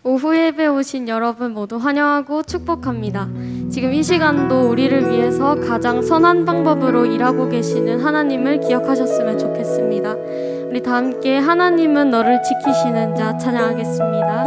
오후 예배 오신 여러분 모두 환영하고 축복합니다. 지금 이 시간도 우리를 위해서 가장 선한 방법으로 일하고 계시는 하나님을 기억하셨으면 좋겠습니다. 우리 다 함께 하나님은 너를 지키시는 자 찬양하겠습니다.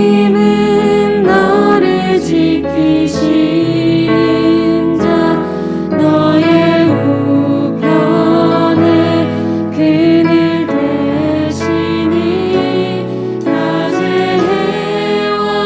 하나님은 너를 지키시는 자 너의 우편에 그늘 되시니 낮의 해와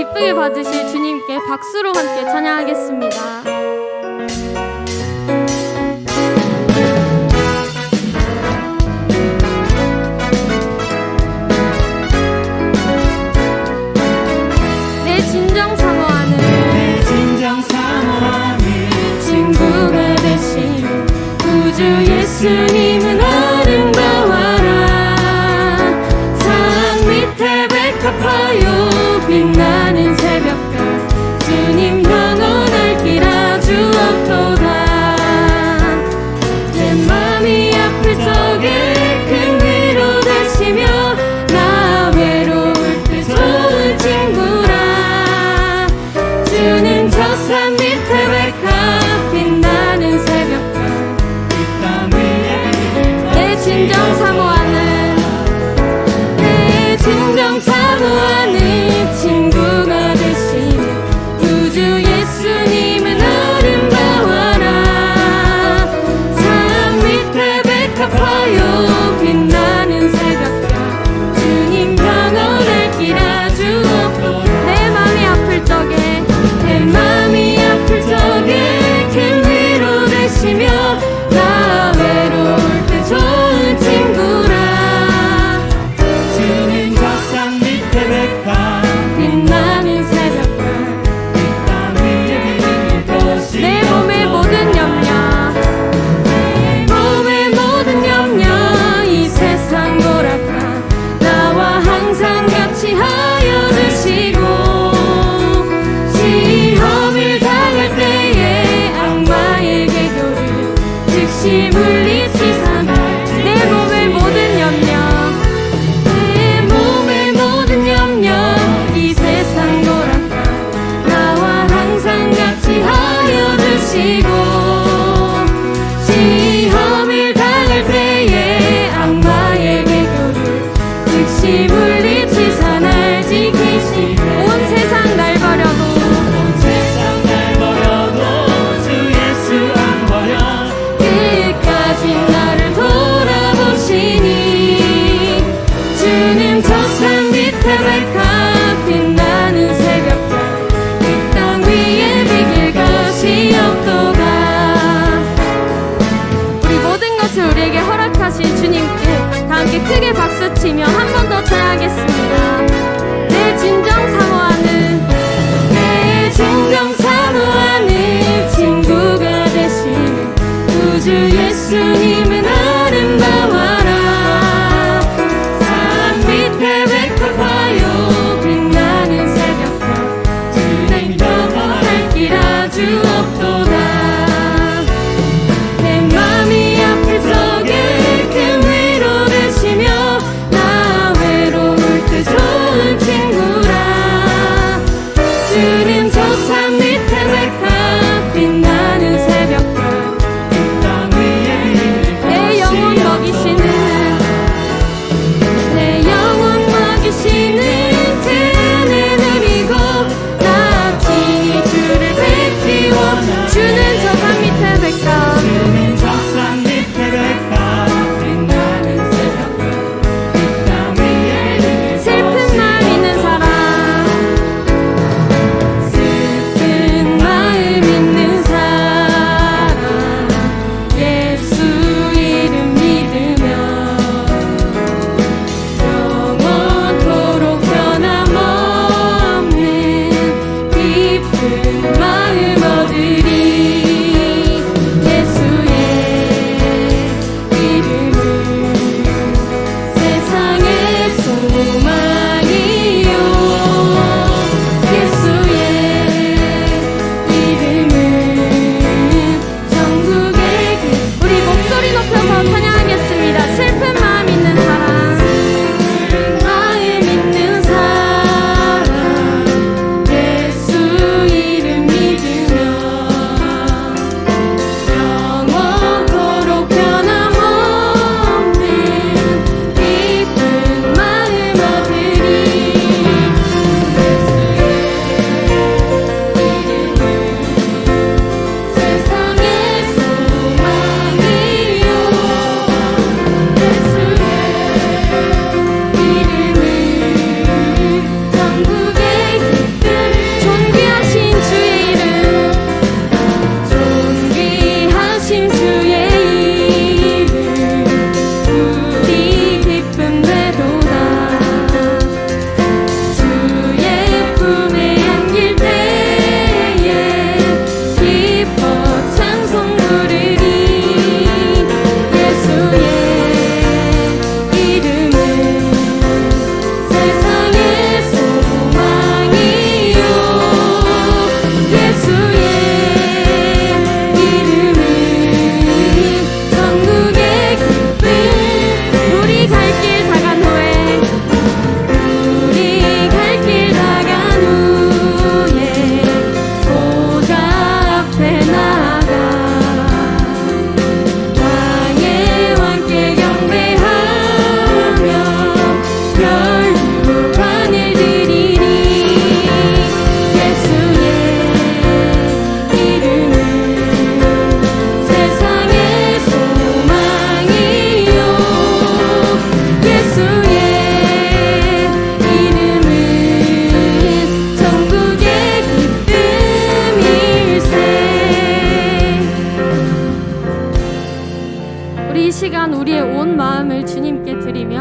기쁘게 받으실 주님께 박수로 함께 찬양하겠습니다. 내 진정 사모하는 친구가 되신 구주 예수님은 아름다워라. 산 밑에 백합화요 빛나는 새벽별 주님 영원할 길아 주옵도다. 내 맘이 아플 적에 큰 위로 되시며 나 외로울 때 좋은 친구라. 주는 저 산 밑에 백합 빛나는 새벽별 내 진정 사모하는 친구가 되신 구주 예수님은 아름다워라. 산 밑에 백합화요 빛나는 새벽별 주님 영원할 길아 주옵. 내 맘이 아플 적에 큰 위로 되시며 나 외로울 때 좋은 친구라. 주는 저 산 밑에 백합 빛나는 새벽별 내 몸의 모든 염려 이 세상 고락한 나와 항상 같이 하여 주시고 시험을 당할 때에 악마에게 교를 즉시 물리치사나. 내 몸의 모든 염려 이 세상 고락한 나와 항상 같이 하여 주시고 시험을 당할 때에 악마에게 교를 즉시 물리치사 날 지키시네. 온 세상 날 버려도 주 예수 안 버려 끝까지 나를 돌아보시니. 주는 저 산 밑에 백합 빛나는 새벽별 이 땅 위에 비길 것이 없도다. 우리 모든 것을 우리에게 허락하신 주님께 다 함께 크게 박수치며 한 번 더 찬양하겠습니다. 내 진정 사모하는 친구가 되신 구주 예수님은 아름다워라. 산 밑에 백합화요 빛나는 새벽별 주님 영원할 길아 주옵도다. 내 맘이 아플 적에 큰 위로 되시며 나 외로울 때 좋은 친구라.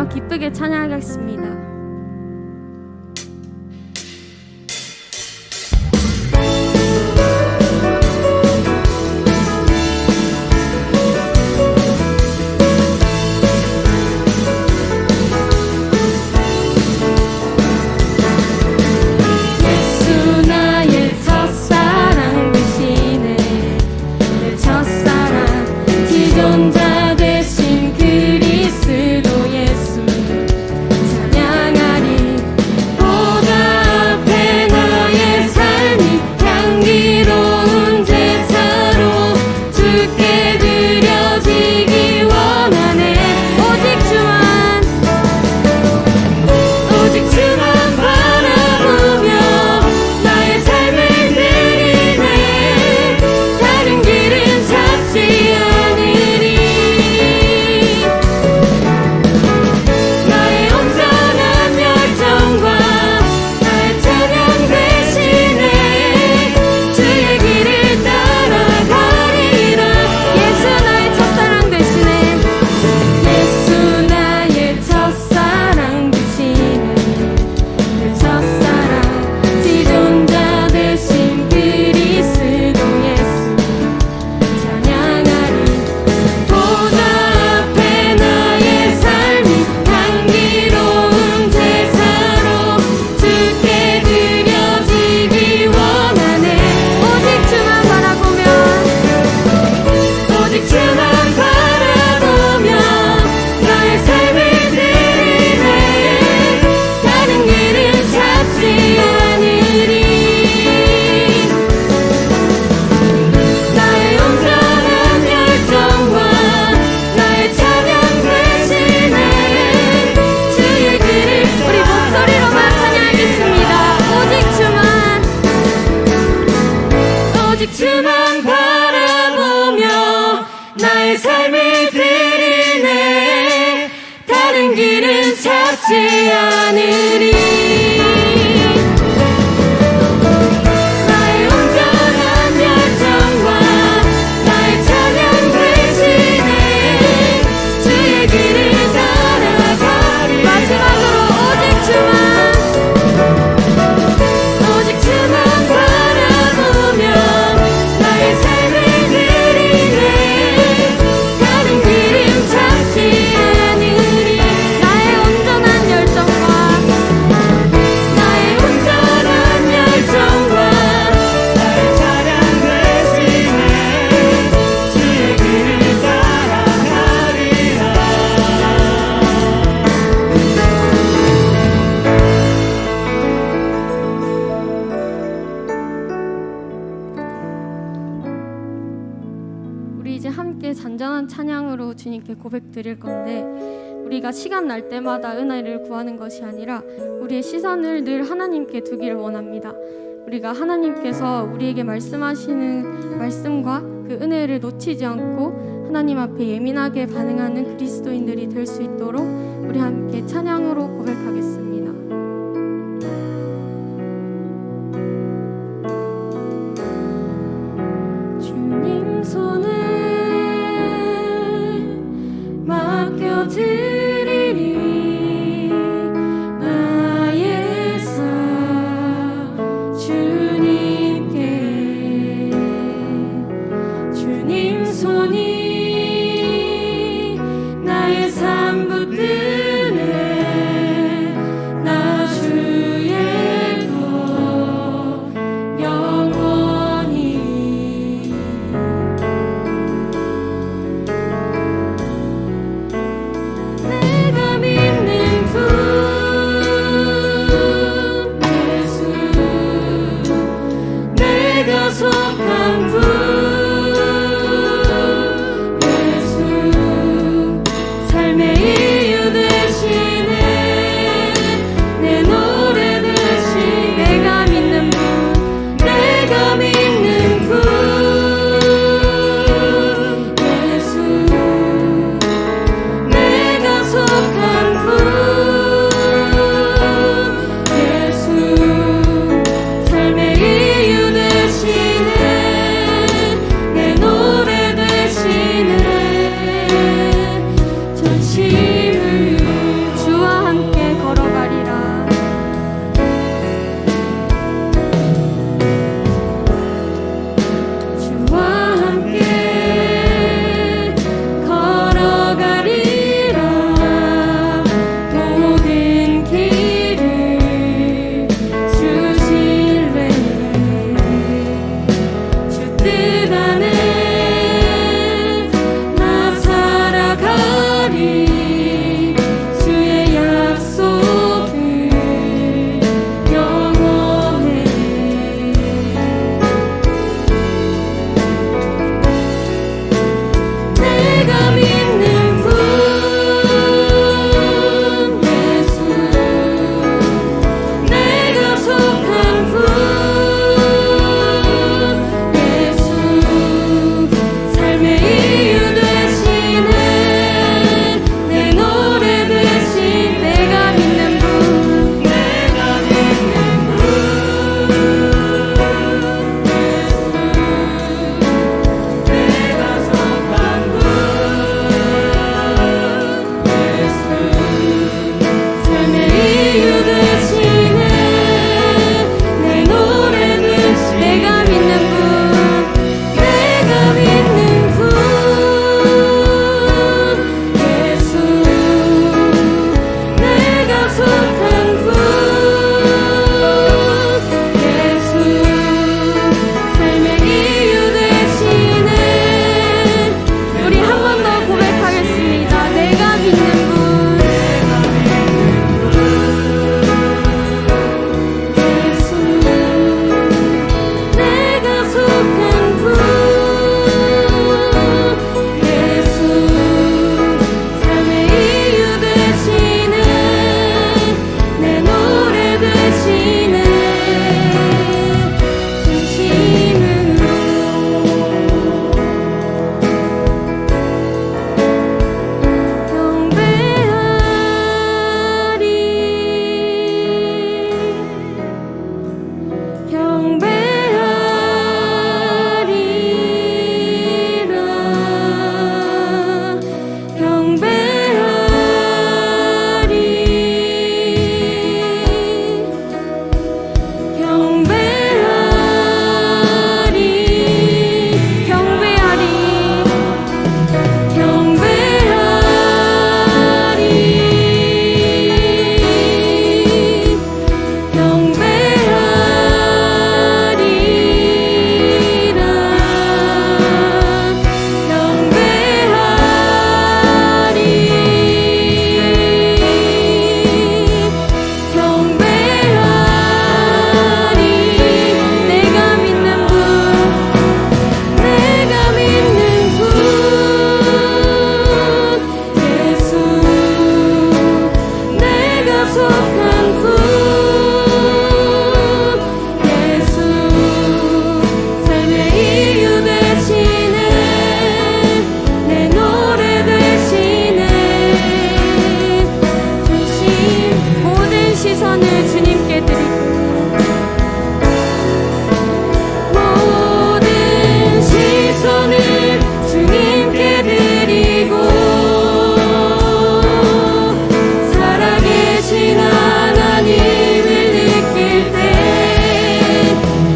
더 기쁘게 찬양하겠습니다. 혼자 되신 그리스도 예수 찬양하리. 보다 앞에 나의 삶이 향기로운 제사로 주께 드려지기 원하네. 오직 주만 바라보며 나의 삶을 드리네. 다른 길은 찾지 않으리. 나의 온전한 열정과 나의 찬양 대신에 주의 길을 따라가리라. 예수 나의 첫사랑 되시네. 예수 나의 첫사랑 되시네. 그 첫사랑 지존자 되신 그리스도 예수 찬양하리. 보다 앞에 나의 삶이 향기로운 제사로 주께 드려지기 원하네. 오직 주만 바라보며 나의 삶을 드리네. 다른 길은 찾지 않으리. 나의 온전한 열정과 나의 찬양 대신에 주의 길을 우리 목소리로만 찬양하겠습니다. 오직 주만 바라보며 나의 삶을 드리네. 다른 길은 찾지 않으리. 나의 온전한 열정과 나의 찬양 대신에 주의 길을 따라가리. 마지막으로 오직 주만 바라보며 나의 삶을 드리네. 다른 길은 찾지 않으리. 나의 온전한 열정과 나의 온전한 열정과 나의 찬양 대신에 주의 길을 따라가리라. 우리 이제 함께 잔잔한 찬양으로 주님께 고백 드릴 건데, 우리가 시간 날 때마다 은혜를 구하는 것이 아니라 우리의 시선을 늘 하나님께 두기를 원합니다. 우리가 하나님께서 우리에게 말씀하시는 말씀과 그 은혜를 놓치지 않고 하나님 앞에 예민하게 반응하는 그리스도인들이 될 수 있도록 우리 함께 찬양으로 고백하겠습니다. 주님 손에 맡겨드리니 나의 삶 주님께. 주님 손이 나의 삶 붙드네. 시선을 주님께 드리고 모든 시선을 주님께 드리고 살아계신 하나님을 느낄 때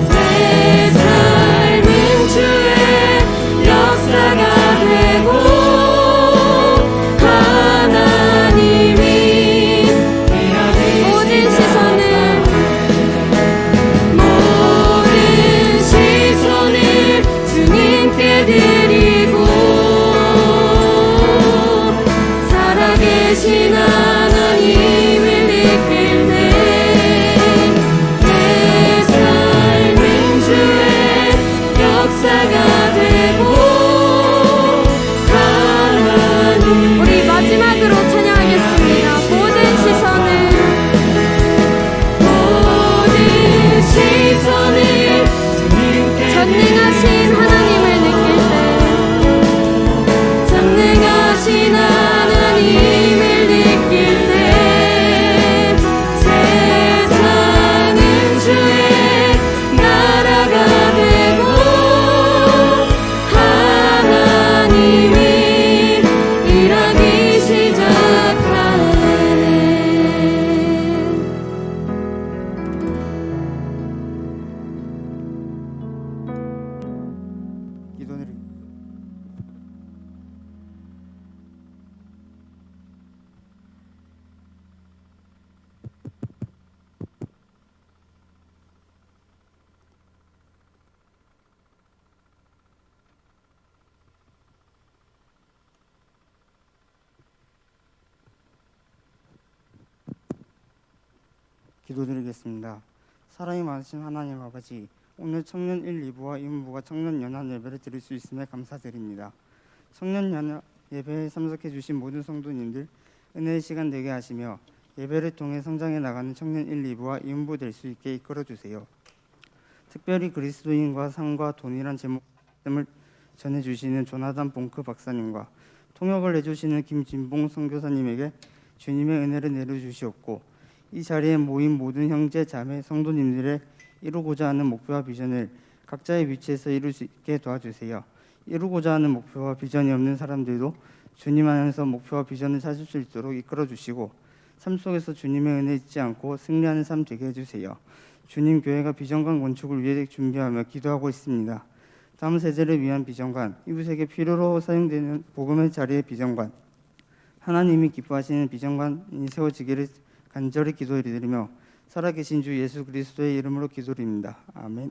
내 삶은 주의 역사가 되고 하나님이 모든 시선을 주님께 드리고 살아계신 하나님을 느낄 때 내 삶은 주의 역사가 되고 하나님 우리 마지막으로 찬양하겠습니다. 모든 시선을 전능하신 하나님을 느낄 때 전능하신 하나님을 느낄 때 세상은 주의 나라가 되고 하나님이 일하기 시작하네. 기도드립니다. 기도드리겠습니다. 사랑이 많으신 하나님 아버지, 오늘 청년 1, 2부와 2부가 청년 연합 예배를 드릴 수 있음에 감사드립니다. 청년 연합 예배에 참석해 주신 모든 성도님들 은혜의 시간 되게 하시며 예배를 통해 성장해 나가는 청년 1, 2부와 2부될 수 있게 이끌어 주세요. 특별히 그리스도인과 상과 돈이란 제목을 전해 주시는 조나단 봉크 박사님과 통역을 해주시는 김진봉 선교사님에게 주님의 은혜를 내려 주시옵고, 이 자리에 모인 모든 형제 자매 성도님들의 이루고자 하는 목표와 비전을 각자의 위치에서 이룰 수 있게 도와주세요. 이루고자 하는 목표와 비전이 없는 사람들도 주님 안에서 목표와 비전을 찾을 수 있도록 이끌어 주시고, 삶 속에서 주님의 은혜 잊지 않고 승리하는 삶 되게 해주세요. 주님, 교회가 비전관 건축을 위해 준비하며 기도하고 있습니다. 다음 세대를 위한 비전관, 이웃에게 필요로 사용되는 복음의 자리의 비전관, 하나님이 기뻐하시는 비전관이 세워지기를 간절히 기도드리며 살아계신 주 예수 그리스도의 이름으로 기도드립니다. 아멘.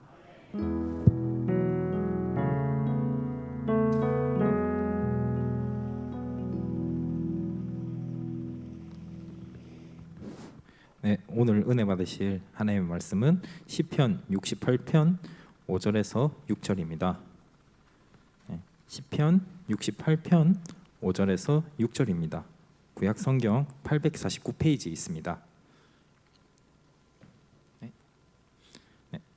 네, 오늘 은혜 받으실 하나님의 말씀은 시편 68편 5절에서 6절입니다. 시편 68편 5절에서 6절입니다. 구약 성경 849페이지에 있습니다.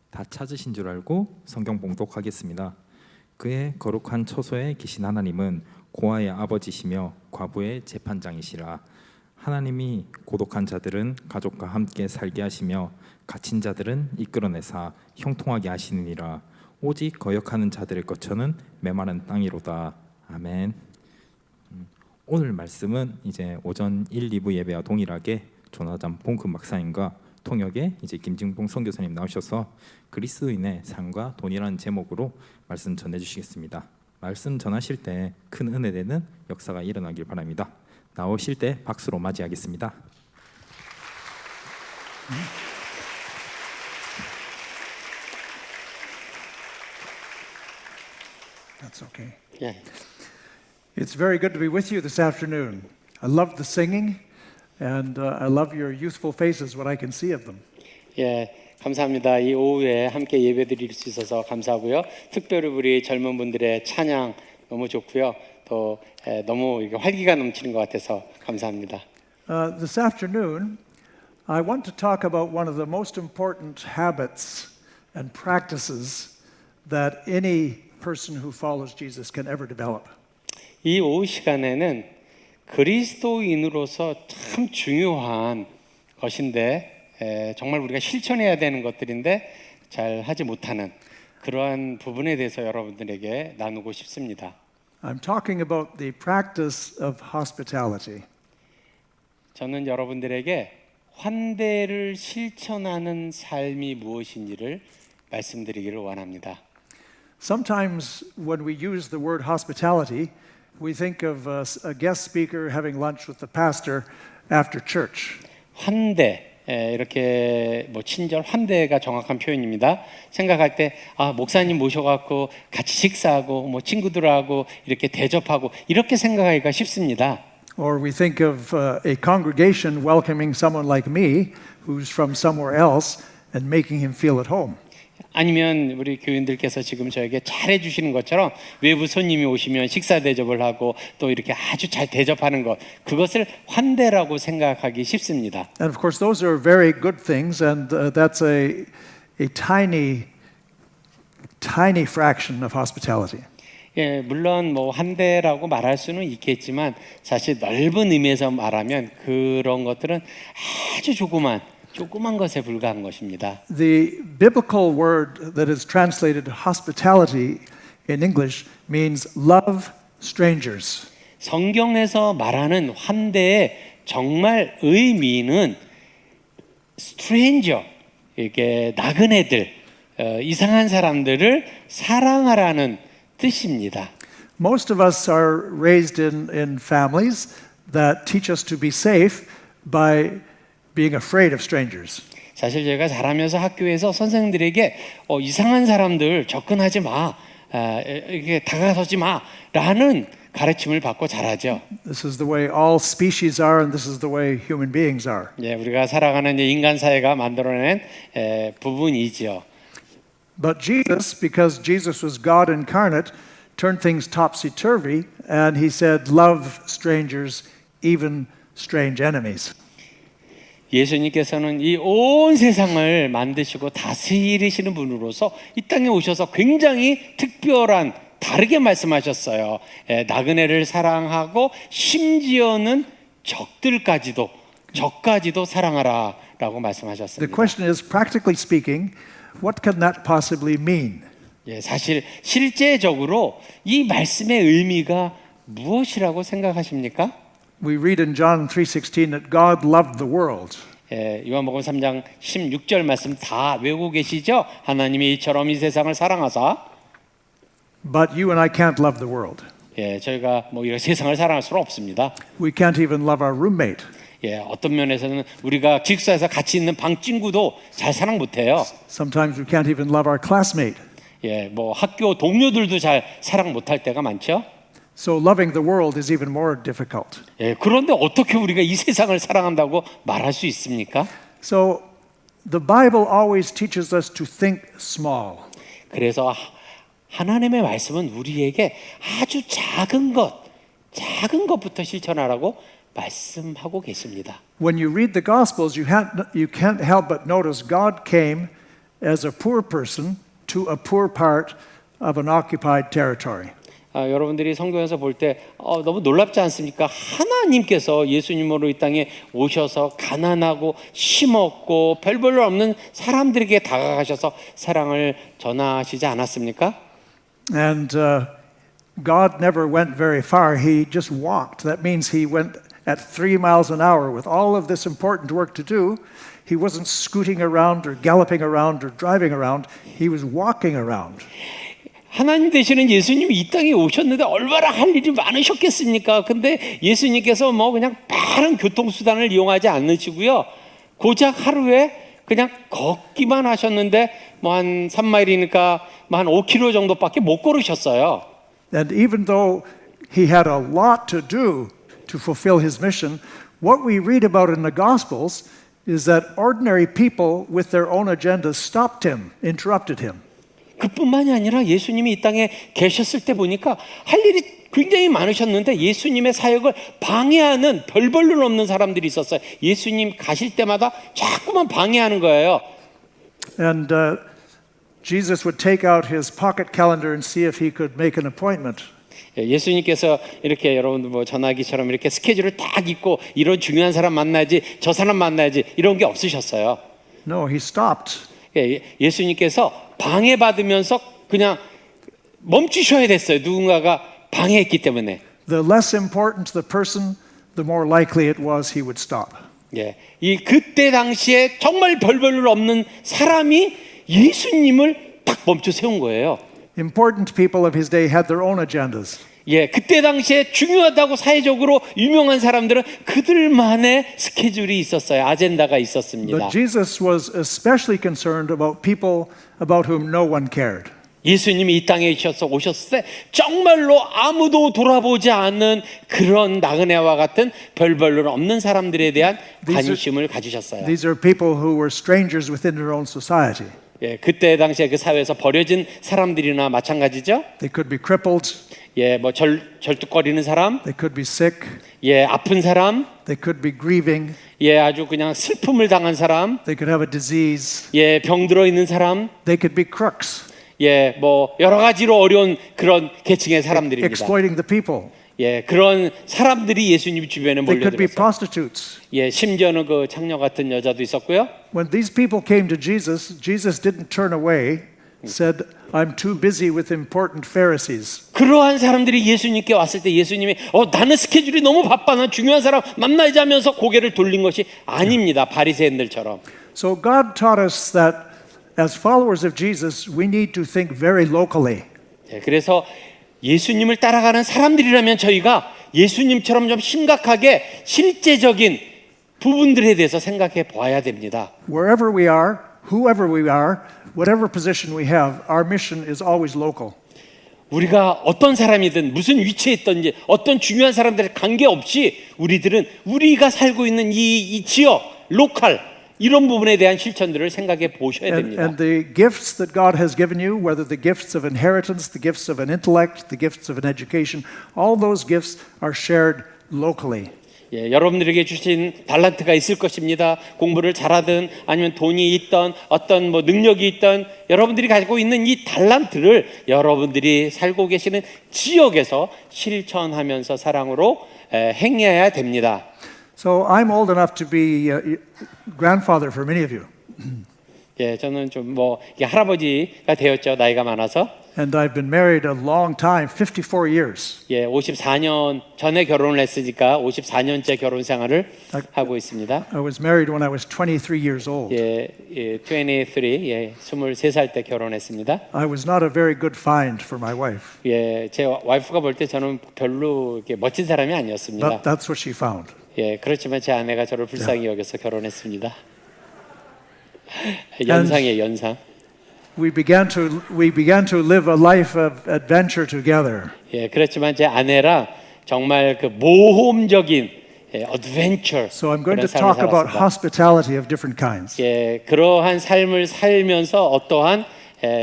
다 찾으신 줄 알고 성경 봉독하겠습니다. 그의 거룩한 처소에 계신 하나님은 고아의 아버지시며 과부의 재판장이시라. 하나님이 고독한 자들은 가족과 함께 살게 하시며 갇힌 자들은 이끌어내사 형통하게 하시느니라. 오직 거역하는 자들의 거처는 메마른 땅이로다. 아멘. 오늘 말씀은 이제 오전 1, 2부 예배와 동일하게 조나단 봉크 박사님과 통역에 이제 김진봉 선교사님 나오셔서 그리스도인의 삶과 돈이라는 제목으로 말씀 전해주시겠습니다. 말씀 전하실 때 큰 은혜 되는 역사가 일어나길 바랍니다. 나오실 때 박수로 맞이하겠습니다. That's okay. Yeah. It's very good to be with you this afternoon. I loved the singing, and I love your youthful faces, what I can see of them. 예, 감사합니다. 이 오후에 함께 예배드릴 수 있어서 감사하고요. 특별히 우리 젊은 분들의 찬양 너무 좋고요. 또 너무 활기가 넘치는 것 같아서 감사합니다. This afternoon, I want to talk about one of the most important habits and practices that any person who follows Jesus can ever develop. 이 오후 시간에는 그리스도인으로서 참 중요한 것인데 정말 우리가 실천해야 되는 것들인데 잘 하지 못하는 그러한 부분에 대해서 여러분들에게 나누고 싶습니다. I'm talking about the practice of hospitality. 저는 여러분들에게 환대를 실천하는 삶이 무엇인지를 말씀드리기를 원합니다. Sometimes when we use the word hospitality, we think of a guest speaker having lunch with the pastor after church. 환대 이렇게 뭐 친절 환대가 정확한 표현입니다. 생각할 때 목사님 모셔갖고 같이 식사하고 뭐 친구들하고 이렇게 대접하고 이렇게 생각하기가 쉽습니다. Or we think of a congregation welcoming someone like me who's from somewhere else and making him feel at home. 아니면 우리 교인들께서 지금 저에게 잘해 주시는 것처럼 외부 손님이 오시면 식사 대접을 하고 또 이렇게 아주 잘 대접하는 것 그것을 환대라고 생각하기 쉽습니다. And of course those are very good things and that's a tiny fraction of hospitality. 예, 물론 뭐 환대라고 말할 수는 있겠지만 사실 넓은 의미에서 말하면 그런 것들은 아주 조그만 것에 불과한 것입니다. The biblical word that is translated hospitality in English means love strangers. 성경에서 말하는 환대의 정말 의미는 stranger, 이게 나그네들, 이상한 사람들을 사랑하라는 뜻입니다. Most of us are raised in families that teach us to be safe by being afraid of strangers. 사실 제가 자라면서 학교에서 선생님들에게 이상한 사람들 접근하지 마, 이렇게 다가서지 마라는 가르침을 받고 자라죠. This is the way all species are, and this is the way human beings are. 예, 우리가 살아가는 인간 사회가 만들어낸 부분이지요. But Jesus, because Jesus was God incarnate, turned things topsy-turvy, and he said, "Love strangers, even strange enemies." 예수님께서는 이 온 세상을 만드시고 다스리시는 분으로서 이 땅에 오셔서 굉장히 특별한 다르게 말씀하셨어요. 나그네를 사랑하고 심지어는 적까지도 사랑하라라고 The 말씀하셨습니다. question is, practically speaking, what can that possibly mean? 예, 사실 실제적으로 이 말씀의 의미가 무엇이라고 생각하십니까? We read in John 3:16 that God loved the world. 예, 요한복음 3장 16절 말씀 다 외우고 계시죠? 하나님이 이처럼 이 세상을 사랑하사. But you and I can't love the world. 예, 저희가 뭐 이 세상을 사랑할 수는 없습니다. We can't even love our roommate. 예, 어떤 면에서는 우리가 기숙사에서 같이 있는 방 친구도 잘 사랑 못해요. Sometimes we can't even love our classmate. 예, 뭐 학교 동료들도 잘 사랑 못할 때가 많죠. So loving the world is even more difficult. 예, 그런데 어떻게 우리가 이 세상을 사랑한다고 말할 수 있습니까? So the Bible always teaches us to think small. 그래서 하나님의 말씀은 우리에게 아주 작은 것부터 실천하라고 말씀하고 계십니다. When you read the Gospels, you can't help but notice God came as a poor person to a poor part of an occupied territory. 여러분들이 성경에서 볼 때 너무 놀랍지 않습니까? 하나님께서 예수님으로 이 땅에 오셔서 가난하고 힘없고 별 볼 일 없는 사람들에게 다가가셔서 사랑을 전하시지 않았습니까? And God never went very far. He just walked. That means he went at 3 miles an hour with all of this important work to do. He wasn't scooting around or galloping around or driving around. He was walking around. 하나님 되시는 예수님이 이 땅에 오셨는데 얼마나 할 일이 많으셨겠습니까? 근데 예수님께서 뭐 그냥 빠른 교통수단을 이용하지 않으시고요. 고작 하루에 그냥 걷기만 하셨는데 뭐 한 3마일이니까 뭐 한 5km 정도밖에 못 걸으셨어요. And even though he had a lot to do to fulfill his mission, what we read about in the Gospels is that ordinary people with their own agendas stopped him, interrupted him. 그뿐만이 아니라 예수님이 이 땅에 계셨을 때 보니까 할 일이 굉장히 많으셨는데 예수님의 사역을 방해하는 별 볼 일 없는 사람들이 있었어요. 예수님 가실 때마다 자꾸만 방해하는 거예요. And Jesus would take out his pocket calendar and see if he could make an appointment. 예수님께서 이렇게 여러분들 뭐 전화기처럼 이렇게 스케줄을 딱 있고 이런 중요한 사람 만나야지 저 사람 만나야지 이런 게 없으셨어요. No, he stopped. 예수님께서 방해받으면서 그냥 멈추셔야 됐어요. 누군가가 방해했기 때문에. The less important the person, the more likely it was he would stop. 예, 이 그때 당시에 정말 별 볼 없는 사람이 예수님을 딱 멈춰 세운 거예요. Important people of his day had their own agendas. 예, 그때 당시에 중요하다고 사회적으로 유명한 사람들은 그들만의 스케줄이 있었어요. 아젠다가 있었습니다. But Jesus was especially concerned about people about whom no one cared. 예수님이 이 땅에 오셨을 때 정말로 아무도 돌아보지 않는 그런 나그네와 같은 별 볼일 없는 사람들에 대한 관심을 가지셨어요. These are people who were strangers within their own society. 예, 그때 당시에 그 사회에서 버려진 사람들이나 마찬가지죠. They could be crippled, 예, 뭐 절뚝거리는 사람, they could be sick, 예, 아픈 사람, they could be grieving, 예, 아주 그냥 슬픔을 당한 사람, they could have a disease, 예, 병들어 있는 사람, they could be crooks, 예, 뭐 여러 가지로 어려운 그런 계층의 사람들입니다. exploiting the people. 예, 그런 사람들이 예수님 주변에 They could be 몰려들었어요. prostitutes. 예, 심지어는 그 창녀 같은 여자도 있었고요. When these people came to Jesus, Jesus didn't turn away, said, I'm too busy with important Pharisees. 그러한 사람들이 예수님께 왔을 때 예수님이 나는 스케줄이 너무 바빠, 난 중요한 사람 만나야지 하면서 고개를 돌린 것이 아닙니다. 바리새인들처럼. So God taught us that as followers of Jesus, we need to think very locally. 예, 그래서 예수님을 따라가는 사람들이라면 저희가 예수님처럼 좀 심각하게 실제적인 부분들에 대해서 생각해 보아야 됩니다. Wherever we are, whoever we are, whatever position we have, our mission is always local. 우리가 어떤 사람이든 무슨 위치에 있든지 어떤 중요한 사람들에 관계없이 우리들은 우리가 살고 있는 이 지역, 로컬 이런 부분에 대한 실천들을 생각해 보셔야 됩니다. And the gifts that God has given you, whether the gifts of inheritance, the gifts of an intellect, the gifts of an education, all those gifts are shared locally. 예, 여러분들에게 주신 달란트가 있을 것입니다. 공부를 잘하든 아니면 돈이 있던 어떤 뭐 능력이 있던 여러분들이 가지고 있는 이 달란트를 여러분들이 살고 계시는 지역에서 실천하면서 사랑으로 행해야 됩니다. So I'm old enough to be grandfather for many of you. 예, 저는 좀 뭐 할아버지가 되었죠. 나이가 많아서. And I've been married a long time, 54 years. 예, 54년 전에 결혼을 했으니까 54년째 결혼 생활을 하고 있습니다. I was married when I was 23 years old. 예, 23, 예, 23살 때 결혼했습니다. I was not a very good find for my wife, 예, 제 와이프가 볼 때 저는 별로 이렇게 멋진 사람이 아니었습니다. but that's what she found. 예, 그렇지만 제 아내가 저를 불쌍히 여겨서 결혼했습니다. 연상이에요, 연상. We began to live a life of adventure together. 예, 그렇지만 제 아내랑 정말 그 모험적인 어드벤처 So I'm going 그런 to 삶을 talk about 살았습니다. hospitality of different kinds. 예, 그러한 삶을 살면서 어떠한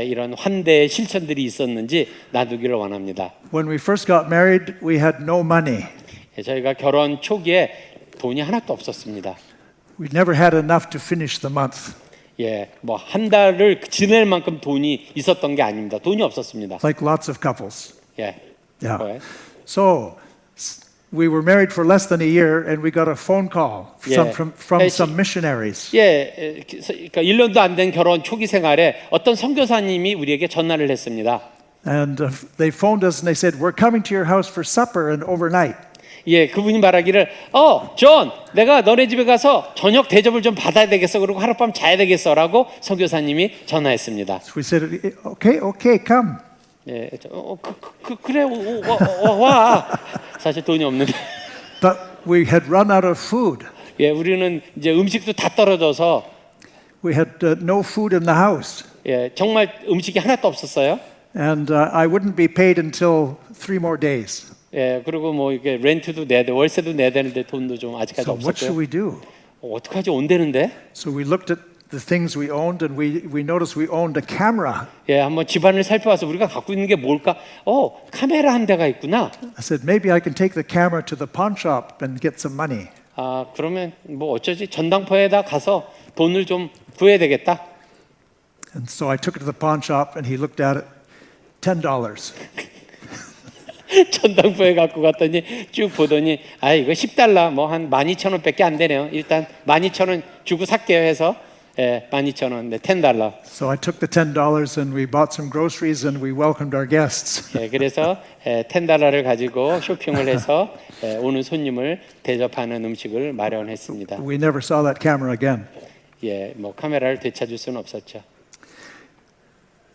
이런 환대의 실천들이 있었는지 나누기를 원합니다. When we first got married, we had no money. 예, 저희가 결혼 초기에 돈이 하나도 없었습니다. We never had enough to finish the month. 예, 뭐 한 달을 지낼 만큼 돈이 있었던 게 아닙니다. 돈이 없었습니다. Like lots of couples. 예. Yeah. 네. So we were married for less than a year, and we got a phone call Yeah. from some missionaries. 예, 그러니까 1년도 안 된 결혼 초기 생활에 어떤 선교사님이 우리에게 전화를 했습니다. And they phoned us and they said, "We're coming to your house for supper and overnight." 예, 그분이 말하기를 존, 내가 너네 집에 가서 저녁 대접을 좀 받아야 되겠어. 그리고 하룻밤 자야 되겠어라고 선교사님이 전화했습니다. So we said, "Okay, come." 예, 그래 와. 사실 돈이 없는데. But we had run out of food. 예, 우리는 이제 음식도 다 떨어져서 We had no food in the house, 예, 정말 음식이 하나도 없었어요. and I wouldn't be paid until 3 more days. 예, 그리고 뭐 이게 렌트도 내야 돼, 월세도 내야 되는데 돈도 좀 아직까지 So what should 없었고요. we do? 어떡하지 온대는데? So we looked at the things we owned, and we noticed we owned a camera. 예, 한번 집안을 살펴봐서 우리가 갖고 있는 게 뭘까? 카메라 한 대가 있구나. I said, maybe I can take the camera to the pawn shop and get some money. 아, 그러면 뭐 어쩌지? 전당포에다 가서 돈을 좀 구해야 되겠다. And so I took it to the pawn shop, and he looked at it, $10. 전당포에 갖고 갔더니 쭉 보더니 아 이거 $10 뭐 한 12,000원밖에 안 되네요. 일단 12,000원 주고 살게요 해서 12,000원, 네, $10. So I took the $10 and we bought some groceries and we welcomed our guests. 그래서 $10를 가지고 쇼핑을 해서 오는 손님을 대접하는 음식을 마련했습니다. We never saw that camera again. 뭐 카메라를 되찾을 수는 없었죠.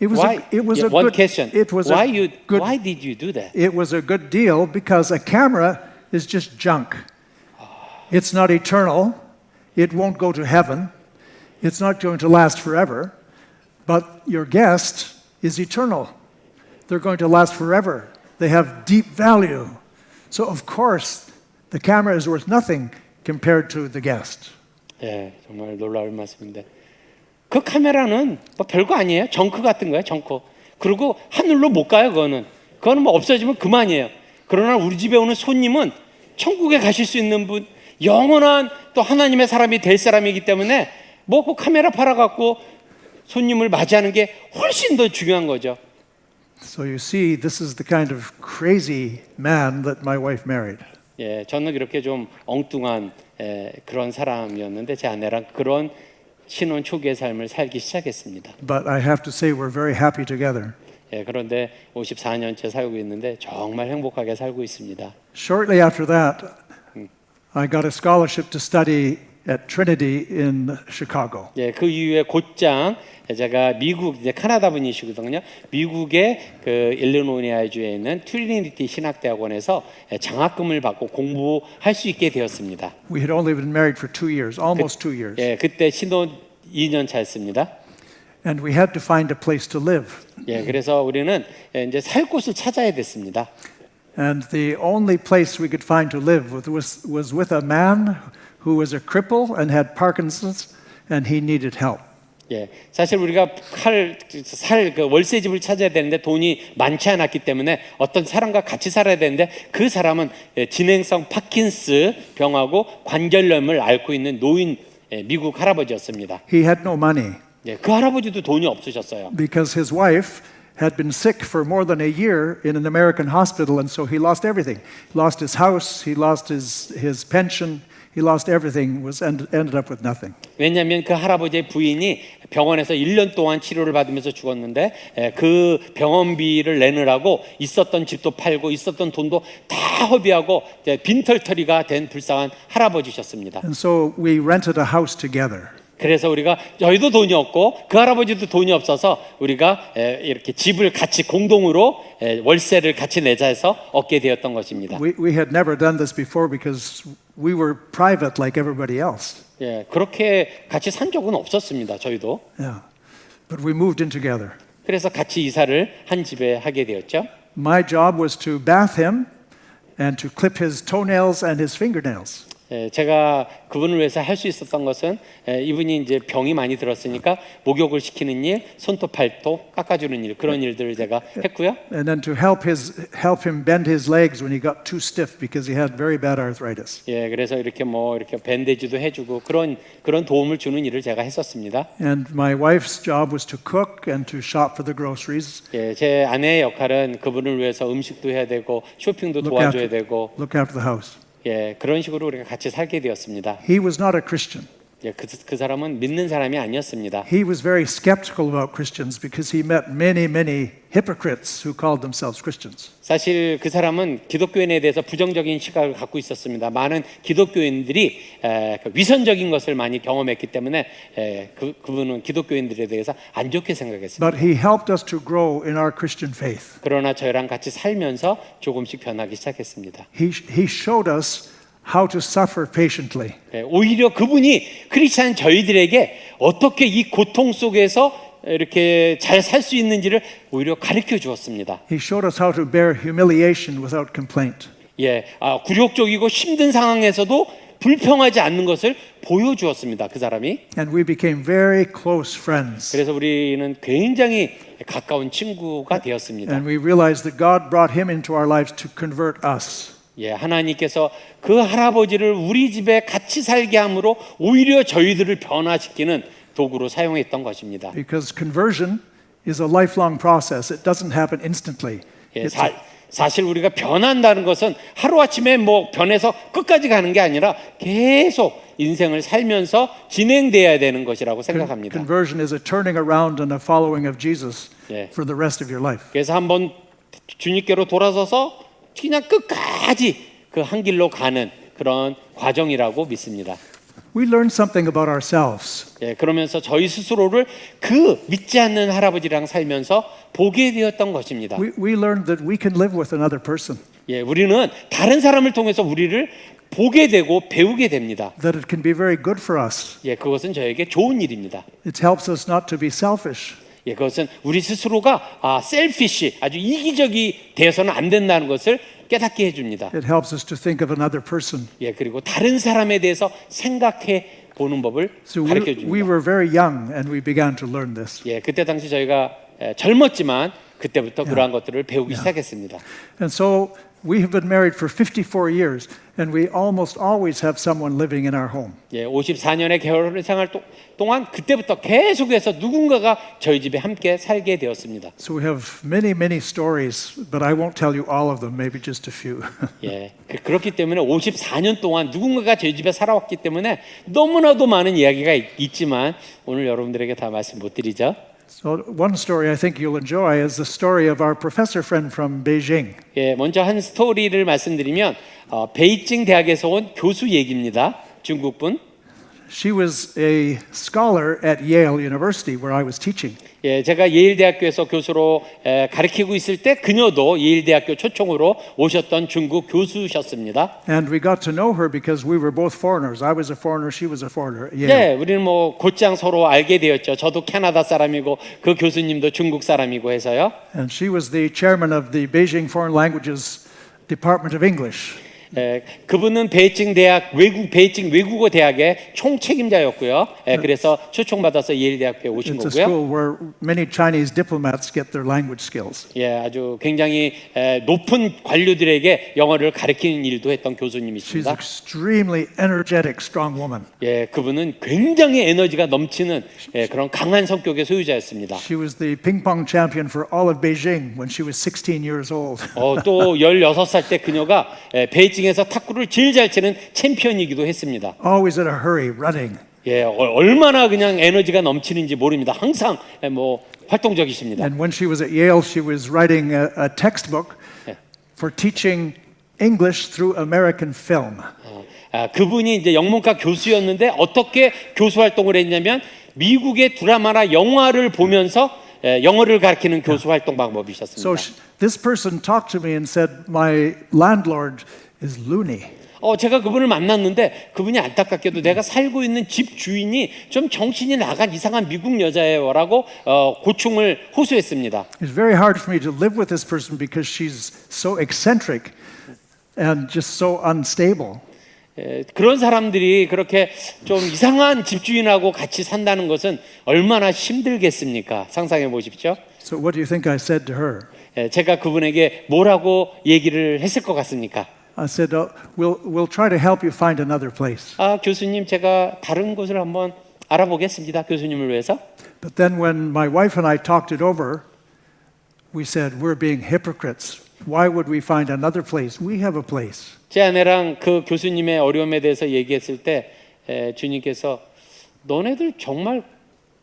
It was Why? a One good question. It was Why a good Why did you do that? It was a good deal because a camera is just junk. It's not eternal. It won't go to heaven. It's not going to last forever. But your guest is eternal. They're going to last forever. They have deep value. So of course, the camera is worth nothing compared to the guest. 정말 놀라운 말씀인데 그 카메라는 뭐 별거 아니에요. 정크 같은 거예요. 정크. 그리고 하늘로 못 가요. 그거는 뭐 없어지면 그만이에요. 그러나 우리 집에 오는 손님은 천국에 가실 수 있는 분, 영원한 또 하나님의 사람이 될 사람이기 때문에 뭐 그 카메라 팔아갖고 손님을 맞이하는 게 훨씬 더 중요한 거죠. So you see, this is the kind of crazy man that my wife married. 저는 그렇게 좀 엉뚱한 그런 사람이었는데 제 아내랑 그런 신혼 초기의 삶을 살기 시작했습니다. But I have to say we're very happy together. 그런데 54년째 살고 있는데 정말 행복하게 살고 있습니다. Shortly after that, I got a scholarship to study at Trinity in Chicago. 그 이후에 곧장 제가 미국 이제 카나다 분이시거든요. 미국의 그 일리노이주에 있는 트리니티 신학대학원에서 장학금을 받고 공부할 수 있게 되었습니다. We had only been married for 2 years, almost 2 years. 그때 신혼 2년 차였습니다. And we had to find a place to live. 그래서 우리는 이제 살 곳을 찾아야 됐습니다. And the only place we could find to live was with a man who was a cripple and had Parkinson's, and he needed help. 사실 우리가 그 월세 집을 찾아야 되는데 돈이 많지 않았기 때문에 어떤 사람과 같이 살아야 되는데 그 사람은 진행성 파킨스 병하고 관절염을 앓고 있는 노인 미국 할아버지였습니다. He had no money 그 할아버지도 돈이 없으셨어요. because his wife had been sick for more than a year in an American hospital, and so he lost everything. He lost his house, he lost his pension, he lost everything, ended up with nothing. 왜냐하면 그 할아버지의 부인이 병원에서 1년 동안 치료를 받으면서 죽었는데 그 병원비를 내느라고 있었던 집도 팔고 있었던 돈도 다 허비하고 빈털터리가 된 불쌍한 할아버지셨습니다. And so we rented a house together. 그래서 저희도 돈이 없고 그 할아버지도 돈이 없어서 우리가 이렇게 집을 같이 공동으로 월세를 같이 내자 해서 얻게 되었던 것입니다. We had never done this before because we were private like everybody else. 그렇게 같이 산 적은 없었습니다. 저희도. Yeah. But we moved in together. 그래서 같이 이사를 한 집에 하게 되었죠. My job was to bath him and to clip his toenails and his fingernails. 제가 그분을 위해서 할 수 있었던 것은 이분이 이제 병이 많이 들었으니까 목욕을 시키는 일, 손톱 발톱 깎아주는 일 그런 일들을 제가 했고요. And then to help him bend his legs when he got too stiff because he had very bad arthritis. 그래서 이렇게 이렇게 밴드지도 해주고 그런 도움을 주는 일을 제가 했었습니다. And my wife's job was to cook and to shop for the groceries. 제 아내의 역할은 그분을 위해서 음식도 해야 되고 쇼핑도 도와줘야 되고 look after the house. 그런 식으로 우리가 같이 살게 되었습니다. He was not a Christian. 그 사람은 믿는 사람이 아니었습니다. He was very skeptical about Christians because he met many hypocrites who called themselves Christians. 사실 그 사람은 기독교인에 대해서 부정적인 시각을 갖고 있었습니다. 많은 기독교인들이 위선적인 것을 많이 경험했기 때문에 그분은 기독교인들에 대해서 안 좋게 생각했습니다. But he helped us to grow in our Christian faith. 그러나 저희랑 같이 살면서 조금씩 변하기 시작했습니다. He showed us how to suffer patiently. 오히려 그분이 크리스찬 저희들에게 어떻게 이 고통 속에서 이렇게 잘 살 수 있는지를 오히려 가르쳐 주었습니다. He showed us how to bear humiliation without complaint. 굴욕적이고 힘든 상황에서도 불평하지 않는 것을 보여주었습니다. 그 사람이. And we became very close friends. 그래서 우리는 굉장히 가까운 친구가 되었습니다. And we realized that God brought him into our lives to convert us. 하나님께서 그 할아버지를 우리 집에 같이 살게 함으로 오히려 저희들을 변화시키는 도구로 사용했던 것입니다. Because conversion is a lifelong process. It doesn't happen instantly. 사실 우리가 변한다는 것은 하루아침에 뭐 변해서 끝까지 가는 게 아니라 계속 인생을 살면서 진행돼야 되는 것이라고 생각합니다. Conversion is a turning around and a following of Jesus 예. for the rest of your life. 그래서 한번 주님께로 돌아서서 그냥 끝까지 그 한 길로 가는 그런 과정이라고 믿습니다. We learn something about ourselves. 예, 그러면서 저희 스스로를 그 믿지 않는 할아버지랑 살면서 보게 되었던 것입니다. We learned that we can live with another person, 예, 우리는 다른 사람을 통해서 우리를 보게 되고 배우게 됩니다. that it can be very good for us. 예, 그것은 저에게 좋은 일입니다. It helps us not to be selfish. 예, 그것은 우리 스스로가 셀피시, 아주 이기적이 되어서는 안 된다는 것을 깨닫게 해줍니다. It helps us to think of another person. 예, 그리고 다른 사람에 대해서 생각해 보는 법을 So 가르쳐 we 줍니다. were very young and we began to learn this. 예, 그때 당시 저희가 젊었지만 그때부터 그러한 것들을 배우기 시작했습니다. And so we have been married for 54 years and we almost always have someone living in our home. 예, 54년의 결혼 생활 동안 그때부터 계속해서 누군가가 저희 집에 함께 살게 되었습니다. So we have many stories, but I won't tell you all of them, maybe just a few. 예, 그렇기 때문에 54년 동안 누군가가 저희 집에 살아왔기 때문에 너무나도 많은 이야기가 있지만 오늘 여러분들에게 다 말씀 못 드리죠. So one story I think you'll enjoy is the story of our professor friend from Beijing. 예, 먼저 한 스토리를 말씀드리면 베이징 대학에서 온 교수 얘기입니다. 중국분. She was a scholar at Yale University where I was teaching. 예, 제가 예일 대학교에서 교수로 가르치고 있을 때 그녀도 예일 대학교 초청으로 오셨던 중국 교수셨습니다. And we got to know her because we were both foreigners. I was a foreigner, she was a foreigner at Yale. 네, 우리는 뭐 곧장 서로 알게 되었죠. 저도 캐나다 사람이고 그 교수님도 중국 사람이고 해서요. And she was the chairman of the Beijing Foreign Languages Department of English. 그분은 베이징 외국어 대학의 총책임자였고요. 그래서 초청받아서 예일 대학교에 오신 It's a 거고요. school where many Chinese diplomats get their language skills. 예, 아주 굉장히 높은 관료들에게 영어를 가르치는 일도 했던 She's 교수님이십니다. extremely energetic, strong woman. 예, 그분은 굉장히 에너지가 넘치는 그런 강한 성격의 소유자였습니다. She was the ping pong champion for all of Beijing when she was 16 years old. 또 16살 때 그녀가 베이징에서 탁구를 제일 잘 치는 챔피언이기도 했습니다. Always in a hurry, running. 예, 얼마나 그냥 에너지가 넘치는지 모릅니다. 항상 뭐 활동적이십니다. And when she was at Yale, she was writing a textbook for teaching English through American film. 그분이 이제 영문과 교수였는데 어떻게 교수 활동을 했냐면 미국의 드라마나 영화를 보면서 영어를 가르치는 교수 활동 방법이셨습니다. So this person talked to me and said, "My landlord is loony." 제가 그분을 만났는데 그분이 안타깝게도 내가 살고 있는 집 주인이 좀 정신이 나간 이상한 미국 여자예요라고 고충을 호소했습니다. It's very hard for me to live with this person because she's so eccentric and just so unstable. 그런 사람들이 그렇게 좀 이상한 집주인하고 같이 산다는 것은 얼마나 힘들겠습니까? 상상해 보십시오. So what do you think I said to her? 제가 그분에게 뭐라고 얘기를 했을 것 같습니까? I said, we'll try to help you find another place. 교수님, 제가 다른 곳을 한번 알아보겠습니다. 교수님을 위해서. But then when my wife and I talked it over, we said, we're being hypocrites. Why would we find another place? We have a place. 제 아내랑 그 교수님의 어려움에 대해서 얘기했을 때 주님께서 너네들 정말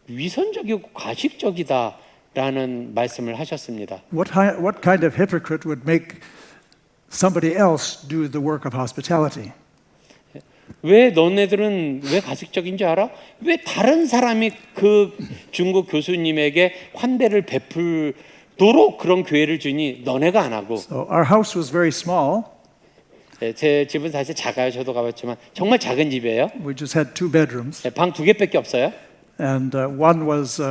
위선적이고 가식적이다라는 말씀을 하셨습니다. What kind of hypocrite would make somebody else do the work of hospitality? 왜 너네들은 왜 가식적인 줄 알아? 왜 다른 사람이 그 중국 교수님에게 환대를 베풀도록 그런 기회를 주니 너네가 안 하고? So our house was very small. 제 집은 사실 작아요. 저도 가봤지만 정말 작은 집이에요. We just had 2 bedrooms, 방 2개밖에 없어요. and one was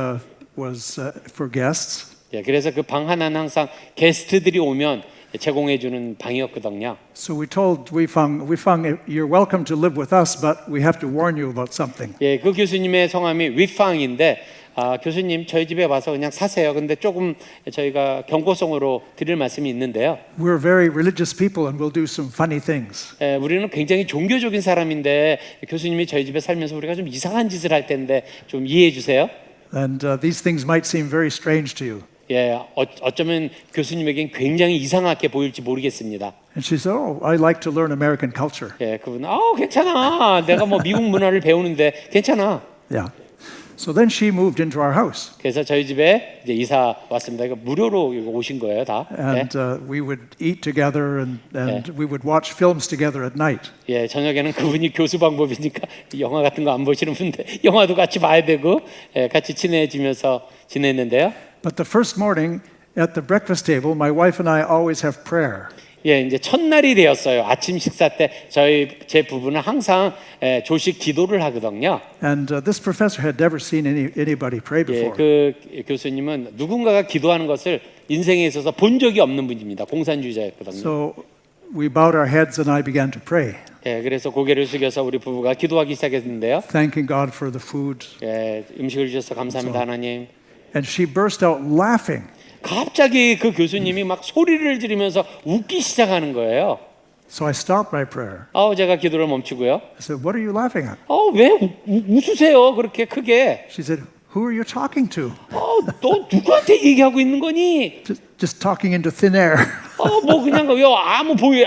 for guests, 그래서 그 방 하나는 항상 게스트들이 오면 제공해 주는 방이었거든요. So we found you're welcome to live with us, but we have to warn you about something. 그 교수님의 성함이 위팡인데 교수님 저희 집에 와서 그냥 사세요. 근데 조금 저희가 경고성으로 드릴 말씀이 있는데요. We're very religious people and we'll do some funny things. 우리는 굉장히 종교적인 사람인데 교수님이 저희 집에 살면서 우리가 좀 이상한 짓을 할 텐데 좀 이해해 주세요. And these things might seem very strange to you. 예, 어쩌면 교수님에겐 굉장히 이상하게 보일지 모르겠습니다. And she said, "Oh, I like to learn American culture." 예, 그분은 괜찮아. 내가 뭐 미국 문화를 배우는데 괜찮아. Yeah. So then she moved into our house, 그래서 저희 집에 이제 이사 왔습니다. 이거 무료로 이거 오신 거예요, 다. and we would eat together, and we would watch films together at night. 예, 저녁에는 그분이 교수 방법이니까 영화 같은 거 안 보시는 분들 영화도 같이 봐야 되고 예, 같이 친해지면서 지냈는데요. But the first morning at the breakfast table, my wife and I always have prayer. 예, 이제 첫날이 되었어요. 아침 식사 때 제 부부는 항상 조식 기도를 하거든요. And this professor had never seen anybody pray 예, before. 그 교수님은 누군가가 기도하는 것을 인생에 있어서 본 적이 없는 분입니다. 공산주의자였거든요. So we bowed our heads and I began to pray, 예, 그래서 고개를 숙여서 우리 부부가 기도하기 시작했는데요. thanking God for the food. 예, 음식을 주셔서 감사합니다, 하나님. And she burst out laughing. 갑자기 그 교수님이 막 소리를 지르면서 웃기 시작하는 거예요. So I stopped my prayer. 제가 기도를 멈추고요. I said, "What are you laughing at?" 왜 웃으세요? 그렇게 크게. She said, "Who are you talking to?" 너 누구한테 얘기하고 있는 거니? Just talking into thin air. 뭐 그냥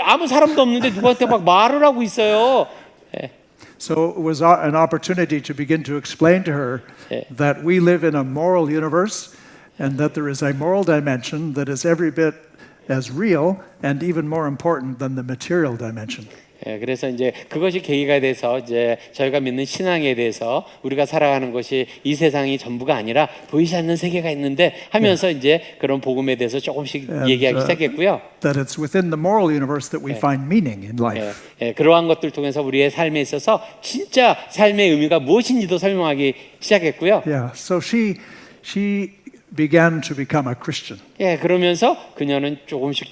아무 사람도 없는데 누구한테 막 말을 하고 있어요. So it was an opportunity to begin to explain to her that we live in a moral universe and that there is a moral dimension that is every bit as real and even more important than the material dimension. 예, 그래서 이제 그것이 계기가 돼서 이제 저희가 믿는 신앙에 대해서 우리가 살아가는 것이 이 세상이 전부가 아니라 보이지 않는 세계가 있는데 하면서 이제 그런 복음에 대해서 조금씩 얘기하기 시작했고요. That it's within the moral universe that we find meaning in life. 그러한 것들 통해서 우리의 삶에 있어서 진짜 삶의 의미가 무엇인지도 설명하기 시작했고요. Yeah. So she began to become a Christian. 예, 그러면서 그녀는 조금씩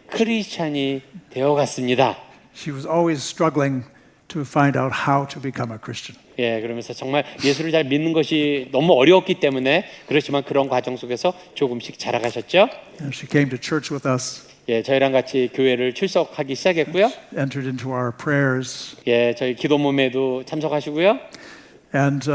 크리스찬이 되어갔습니다. She was always struggling to find out how to become a Christian. 예, 그러면서 정말 예수를 잘 믿는 것이 너무 어려웠기 때문에 그렇지만 그런 과정 속에서 조금씩 자라가셨죠. And she came to church with us, 예, 저희랑 같이 교회를 출석하기 시작했고요. entered into our prayers, 예, 저희 기도 모임에도 참석하시고요. and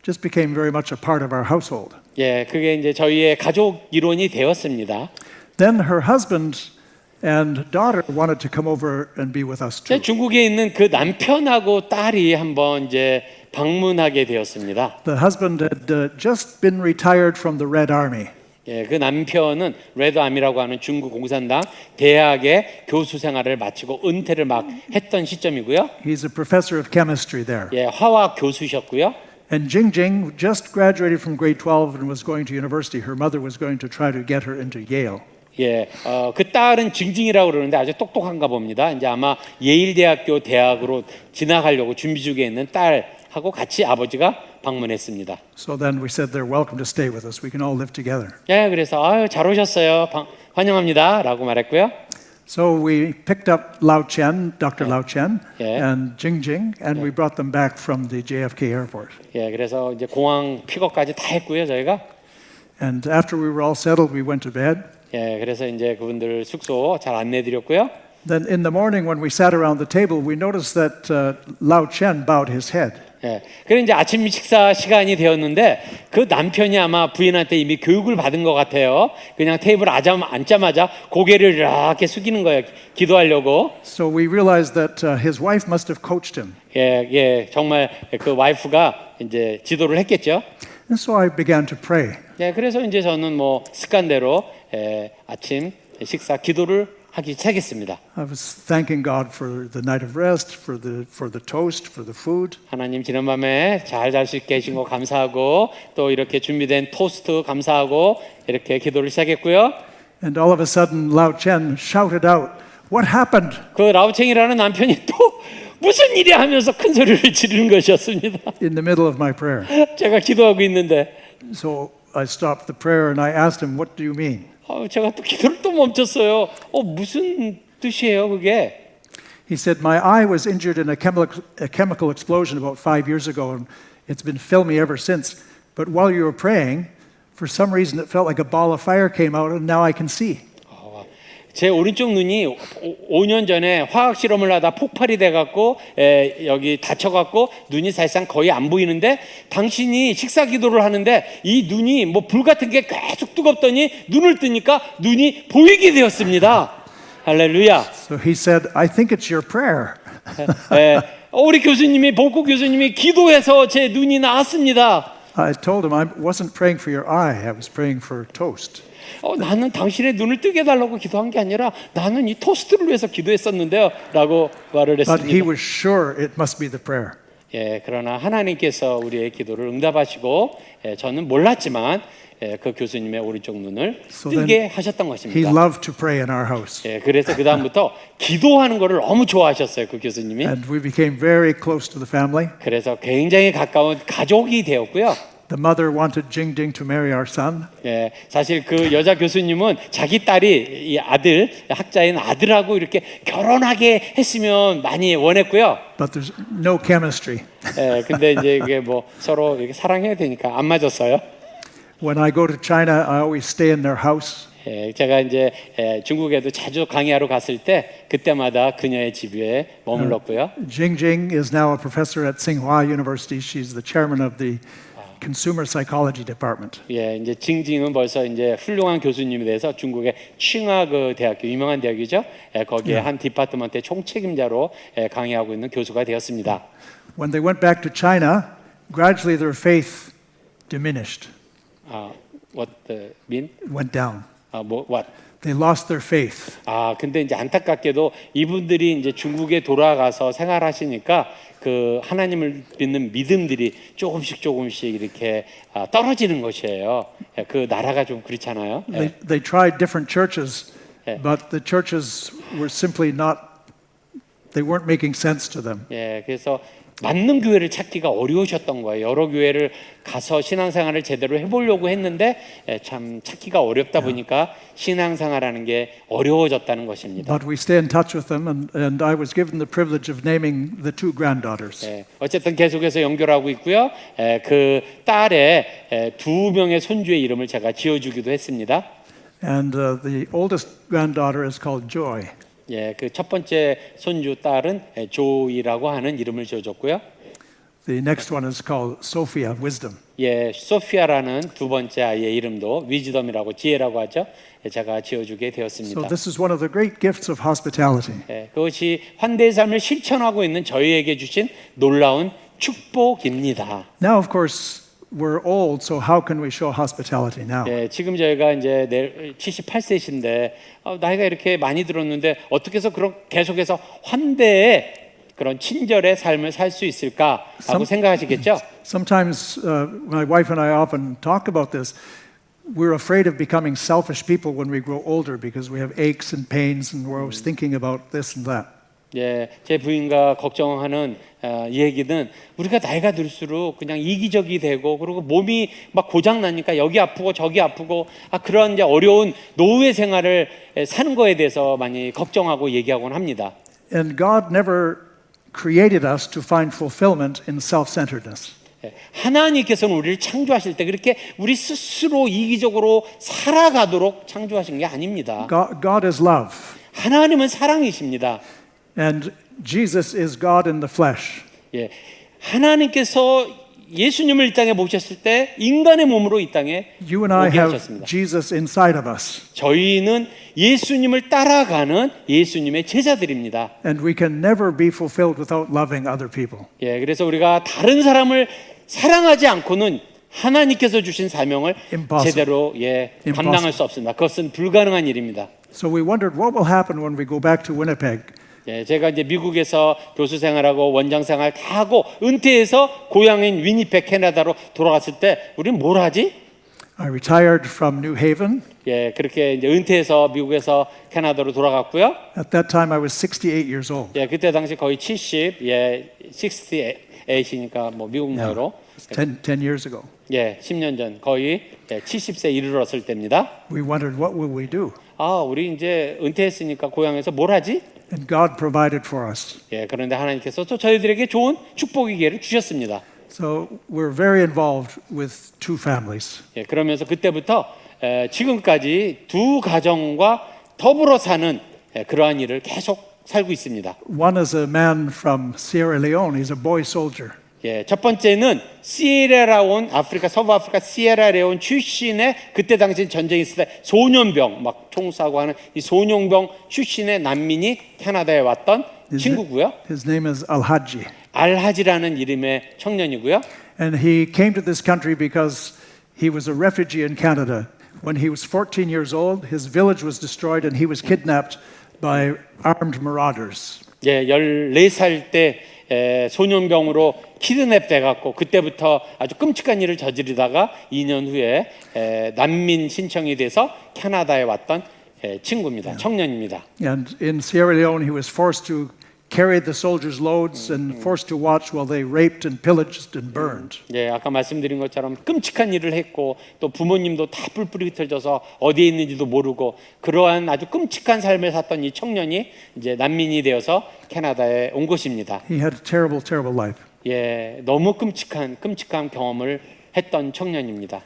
just became very much a part of our household. 예, 그게 이제 저희의 가족 일원이 되었습니다. Then her husband and daughter wanted to come over and be with us too. 중국에 있는 그 남편하고 딸이 한번 이제 방문하게 되었습니다. The husband had just been retired from the Red Army. 예, 그 남편은 레드아미라고 하는 중국 공산당 대학의 교수 생활을 마치고 은퇴를 막 했던 시점이고요. He's a professor of chemistry there. 예, 화학 교수셨고요. And Jingjing just graduated from grade 12 and was going to university. Her mother was going to try to get her into Yale. 예, 그 딸은 징징이라고 그러는데 아주 똑똑한가 봅니다. 이제 아마 예일대학교 대학으로 진학하려고 준비 중에 있는 딸하고 같이 아버지가 방문했습니다. So then we said they're welcome to stay with us. We can all live together. 예, 그래서 잘 오셨어요. 환영합니다라고 말했고요. So we picked up Lao Chen, Dr. Lao Chen, Yeah. and Jingjing, and we brought them back from the JFK airport. 예, 그래서 이제 공항 픽업까지 다 했고요, 저희가. And after we were all settled, we went to bed. 예, 그래서 이제 그분들 숙소 잘 안내드렸고요. Then in the morning, when we sat around the table, we noticed that Lao Chen bowed his head. 예, 그래 이제 아침 식사 시간이 되었는데 그 남편이 아마 부인한테 이미 교육을 받은 것 같아요. 그냥 테이블 앉자마자 고개를 이렇게 숙이는 거예요. 기도하려고. So we realized that his wife must have coached him. 예, 정말 그 와이프가 이제 지도를 했겠죠. And so I began to pray. 예, 그래서 이제 저는 뭐 습관대로 아침 식사 기도를 하기 시작했습니다. I was thanking God for the night of rest, for the toast, for the food. 하나님 지난밤에 잘 잘 수 있게 해주신 거 감사하고 또 이렇게 준비된 토스트 감사하고 이렇게 기도를 시작했고요. And all of a sudden, Lao Chen shouted out, "What happened?" 그 라오챙이라는 남편이 또 무슨 일이 하면서 큰 소리를 지르는 것이었습니다. in the middle of my prayer. 제가 기도하고 있는데 So I stopped the prayer and I asked him, "What do you mean?" 제가 또 기도를 또 멈췄어요. 무슨 뜻이에요 그게? He said, "My eye was injured in a chemical explosion about 5 years ago, and it's been filmy ever since. But while you were praying, for some reason it felt like a ball of fire came out, and now I can see." 제 오른쪽 눈이 5년 전에 화학 실험을 하다 폭발이 돼갖고 여기 다쳐갖고 눈이 사실상 거의 안 보이는데 당신이 식사 기도를 하는데 이 눈이 뭐 불 같은 게 계속 뜨겁더니 눈을 뜨니까 눈이 보이게 되었습니다. 할렐루야. So he said, I think it's your prayer. 우리 교수님이 복구 교수님이 기도해서 제 눈이 나았습니다. I told him I wasn't praying for your eye, I was praying for toast. 나는 당신의 눈을 뜨게 해달라고 기도한 게 아니라 나는 이 토스트를 위해서 기도했었는데요 라고 말을 But he 했습니다. was sure it must be the prayer. 그러나 하나님께서 우리의 기도를 응답하시고 저는 몰랐지만 그 교수님의 오른쪽 눈을 So 뜨게 then 하셨던 He 것입니다. loved to pray in our house. 그래서 그 다음부터 기도하는 거를 너무 좋아하셨어요, 그 교수님이. And we became very close to the family. 그래서 굉장히 가까운 가족이 되었고요. The mother wanted Jingjing to marry our son. 사실 그 여자 교수님은 자기 딸이 이 아들, 학자인 아들하고 이렇게 결혼하게 했으면 많이 원했고요. But there's no chemistry. 근데 이제 이게 뭐 서로 이렇게 사랑해야 되니까 안 맞았어요. When I go to China, I always stay in their house. 제가 이제 중국에도 자주 강의하러 갔을 때 그때마다 그녀의 집에 머물렀고요. Jingjing is now a professor at Tsinghua University. She's the chairman of the Consumer Psychology Department. 이제 징징은 벌써 이제 훌륭한 교수님이 돼서 중국의 칭화 그 대학교 유명한 대학이죠. 거기에 한 디파트먼트의 총책임자로 강의하고 있는 교수가 되었습니다. When they went back to China, gradually their faith diminished, What the mean? went down. What? They lost their faith. 근데 이제 안타깝게도 이분들이 이제 중국에 돌아가서 생활하시니까 그 하나님을 믿는 믿음들이 조금씩 이렇게 떨어지는 것이에요. 그 나라가 좀 그렇잖아요. They tried different churches, but the churches were simply not, they weren't making sense to them. 그래서 맞는 교회를 찾기가 어려우셨던 거예요. 여러 교회를 가서 신앙생활을 제대로 해보려고 했는데 참 찾기가 어렵다 보니까 신앙생활하는 게 어려워졌다는 것입니다. But we stay in touch with them, and I was given the privilege of naming the two granddaughters. 어쨌든 계속해서 연결하고 있고요. 그 딸의 두 명의 손주의 이름을 제가 지어주기도 했습니다. And the oldest granddaughter is called Joy. 그 첫 번째 손주 딸은 조이라고 하는 이름을 지어줬고요. The next one is called Sophia, wisdom. 소피아라는 두 번째 아이의 이름도 위즈덤이라고 지혜라고 하죠. 제가 지어주게 되었습니다. So this is one of the great gifts of hospitality. 그것이 환대의 삶을 실천하고 있는 저희에게 주신 놀라운 축복입니다. Now, of course, we're old, so how can we show hospitality now? 지금 저희가 이제 78세신데 나이가 이렇게 많이 들었는데 어떻게 해서 그런 계속해서 환대의 그런 친절의 삶을 살 수 있을까라고 생각하시겠죠? Sometimes my wife and I often talk about this. We're afraid of becoming selfish people when we grow older because we have aches and pains and we're always thinking about this and that. 제 부인과 걱정하는 얘기는 우리가 나이가 들수록 그냥 이기적이 되고 그리고 몸이 막 고장 나니까 여기 아프고 저기 아프고 그런 이제 어려운 노후의 생활을 사는 거에 대해서 많이 걱정하고 얘기하곤 합니다. And God never created us to find fulfillment in self-centeredness. 하나님께서는 우리를 창조하실 때 그렇게 우리 스스로 이기적으로 살아가도록 창조하신 게 아닙니다. God is love. 하나님은 사랑이십니다. And Jesus is God in the flesh. 하나님께서 예수님을 이 땅에 모셨을 때 인간의 몸으로 이 땅에 You and I 오게 have 하셨습니다. Jesus inside of us. 저희는 예수님을 따라가는 예수님의 제자들입니다. And we can never be fulfilled without loving other people. 그래서 우리가 다른 사람을 사랑하지 않고는 하나님께서 주신 사명을 Impossible. 제대로 감당할 수 없습니다. 그것은 불가능한 일입니다. So we wondered what will happen when we go back to Winnipeg. 제가 이제 미국에서 교수 생활하고 원장 생활 다 하고 은퇴해서 고향인 위니펙 캐나다로 돌아갔을 때 우리는 뭘 하지? I retired from New Haven. 그렇게 이제 은퇴해서 미국에서 캐나다로 돌아갔고요. At that time I was 68 years old. 그때 당시 거의 68이니까 뭐 미국 나이로 10 years ago. 10년 전 거의 70세 이르렀을 때입니다. We wondered what will we do? 우리 이제 은퇴했으니까 고향에서 뭘 하지? And God provided for us. 그런데 하나님께서 또 저희들에게 좋은 축복의 기회를 주셨습니다. So we're very involved with two families. 그러면서 그때부터 지금까지 두 가정과 더불어 사는 그러한 일을 계속 살고 있습니다. One is a man from Sierra Leone. He's a boy soldier. 예, 첫 번째는 시에라레온 아프리카 서부 아프리카 시에라레온 출신의 그때 당시 전쟁이 있을 때 소년병 막 총 쏴고 하는 이 소년병 출신의 난민이 캐나다에 왔던 친구고요. His name is Al-Haji. 알하지라는 이름의 청년이고요. And he came to this country because he was a refugee in Canada. When he was 14 years old, his village was destroyed and he was kidnapped by armed marauders. 예, 14살 때 소년병으로 키드냅 돼갖고 그때부터 아주 끔찍한 일을 저지르다가 2년 후에 난민 신청이 돼서 캐나다에 왔던 친구입니다. 청년입니다. And in Sierra Leone, he was forced to carry the soldiers' loads and forced to watch while they raped and pillaged and burned. 예, 아까 말씀드린 것처럼 끔찍한 일을 했고 또 부모님도 다 뿔뿔이 흩어져서 어디에 있는지도 모르고 그러한 아주 끔찍한 삶을 샀던 이 청년이 이제 난민이 되어서 캐나다에 온 것입니다. He had a terrible, terrible life. 예, 너무 끔찍한 경험을 했던 청년입니다.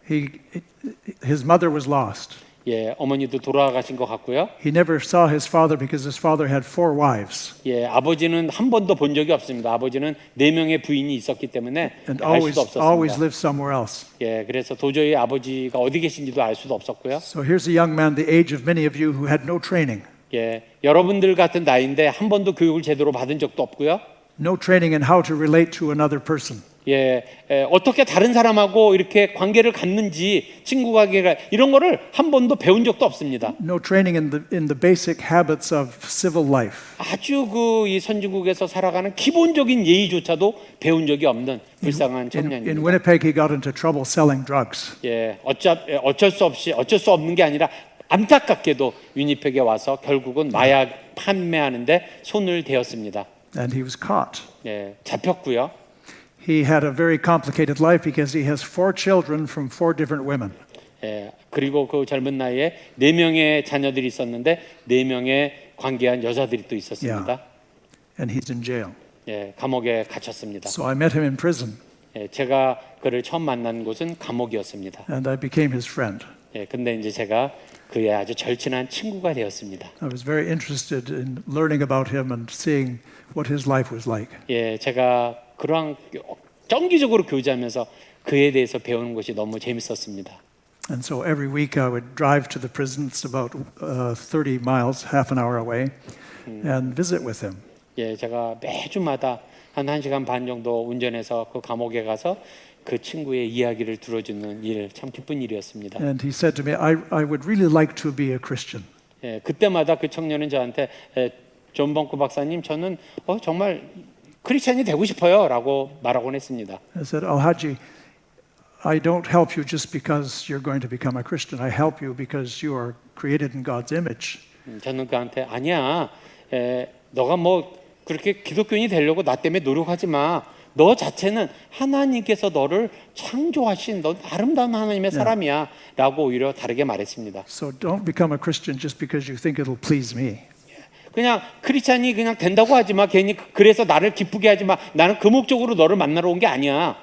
His mother was lost. 예, 어머니도 돌아가신 것 같고요. He never saw his father because his father had 4 wives 예, 아버지는 한 번도 본 적이 없습니다. 아버지는 4명의 부인이 있었기 때문에 and 알 always 수도 always 없었습니다. lived somewhere else. 예, 그래서 도저히 아버지가 어디 계신지도 알 수도 없었고요. So here's a young man the age of many of you who had no training. 예, 여러분들 같은 나이인데 한 번도 교육을 제대로 받은 적도 없고요. No training in how to relate to another person. 예, 어떻게 다른 사람하고 이렇게 관계를 갖는지 친구 관계가 이런 거를 한 번도 배운 적도 없습니다. No training in the basic habits of civil life. 아주 이 선진국에서 살아가는 기본적인 예의조차도 배운 적이 없는 불쌍한 In 청년입니다. Winnipeg, he got into trouble selling drugs. 예, 어쩔 수 없는 게 아니라 안타깝게도 위니펙에 와서 결국은 마약 판매하는데 손을 대었습니다. And he was caught. 예, 잡혔고요. He had a very complicated life because he has 4 children from 4 different women. 예, 그리고 그 젊은 나이에 4명의 자녀들이 있었는데 4명의 관계한 여자들이 또 있었습니다. And he's in jail. 예, 감옥에 갇혔습니다. So I met him in prison 예, 제가 그를 처음 만난 곳은 감옥이었습니다. and I became his friend. 예, 근데 이제 제가 그의 아주 절친한 친구가 되었습니다. I was very interested in learning about him and seeing what his life was like. 예, 제가 그러한 정기적으로 교제하면서 그에 대해서 배우는 것이 너무 재밌었습니다. And so every week I would drive to the prison, it's about 30 miles, half an hour away, and visit with him. 예, 제가 매주마다 한 1시간 반 정도 운전해서 그 감옥에 가서 그 친구의 이야기를 들어주는 일, 참 기쁜 일이었습니다. And he said to me, I would really like to be a Christian. 예, 그때마다 그 청년은 저한테 존 벙크 박사님, 저는 정말 크리스천이 되고 싶어요라고 말하곤 했습니다. I said, Al-Haji, I don't help you just because you're going to become a Christian. I help you because you are created in God's image. 저는 그한테 아니야, 너가 뭐 그렇게 기독교인이 되려고 나 때문에 노력하지 마. 너 자체는 하나님께서 너를 창조하신 너 아름다운 하나님의 사람이야라고 오히려 다르게 말했습니다. So don't become a Christian just because you think it'll please me. 그냥 크리스찬이 그냥 된다고 하지 마. 괜히 그래서 나를 기쁘게 하지 마. 나는 그 목적으로 너를 만나러 온 게 아니야.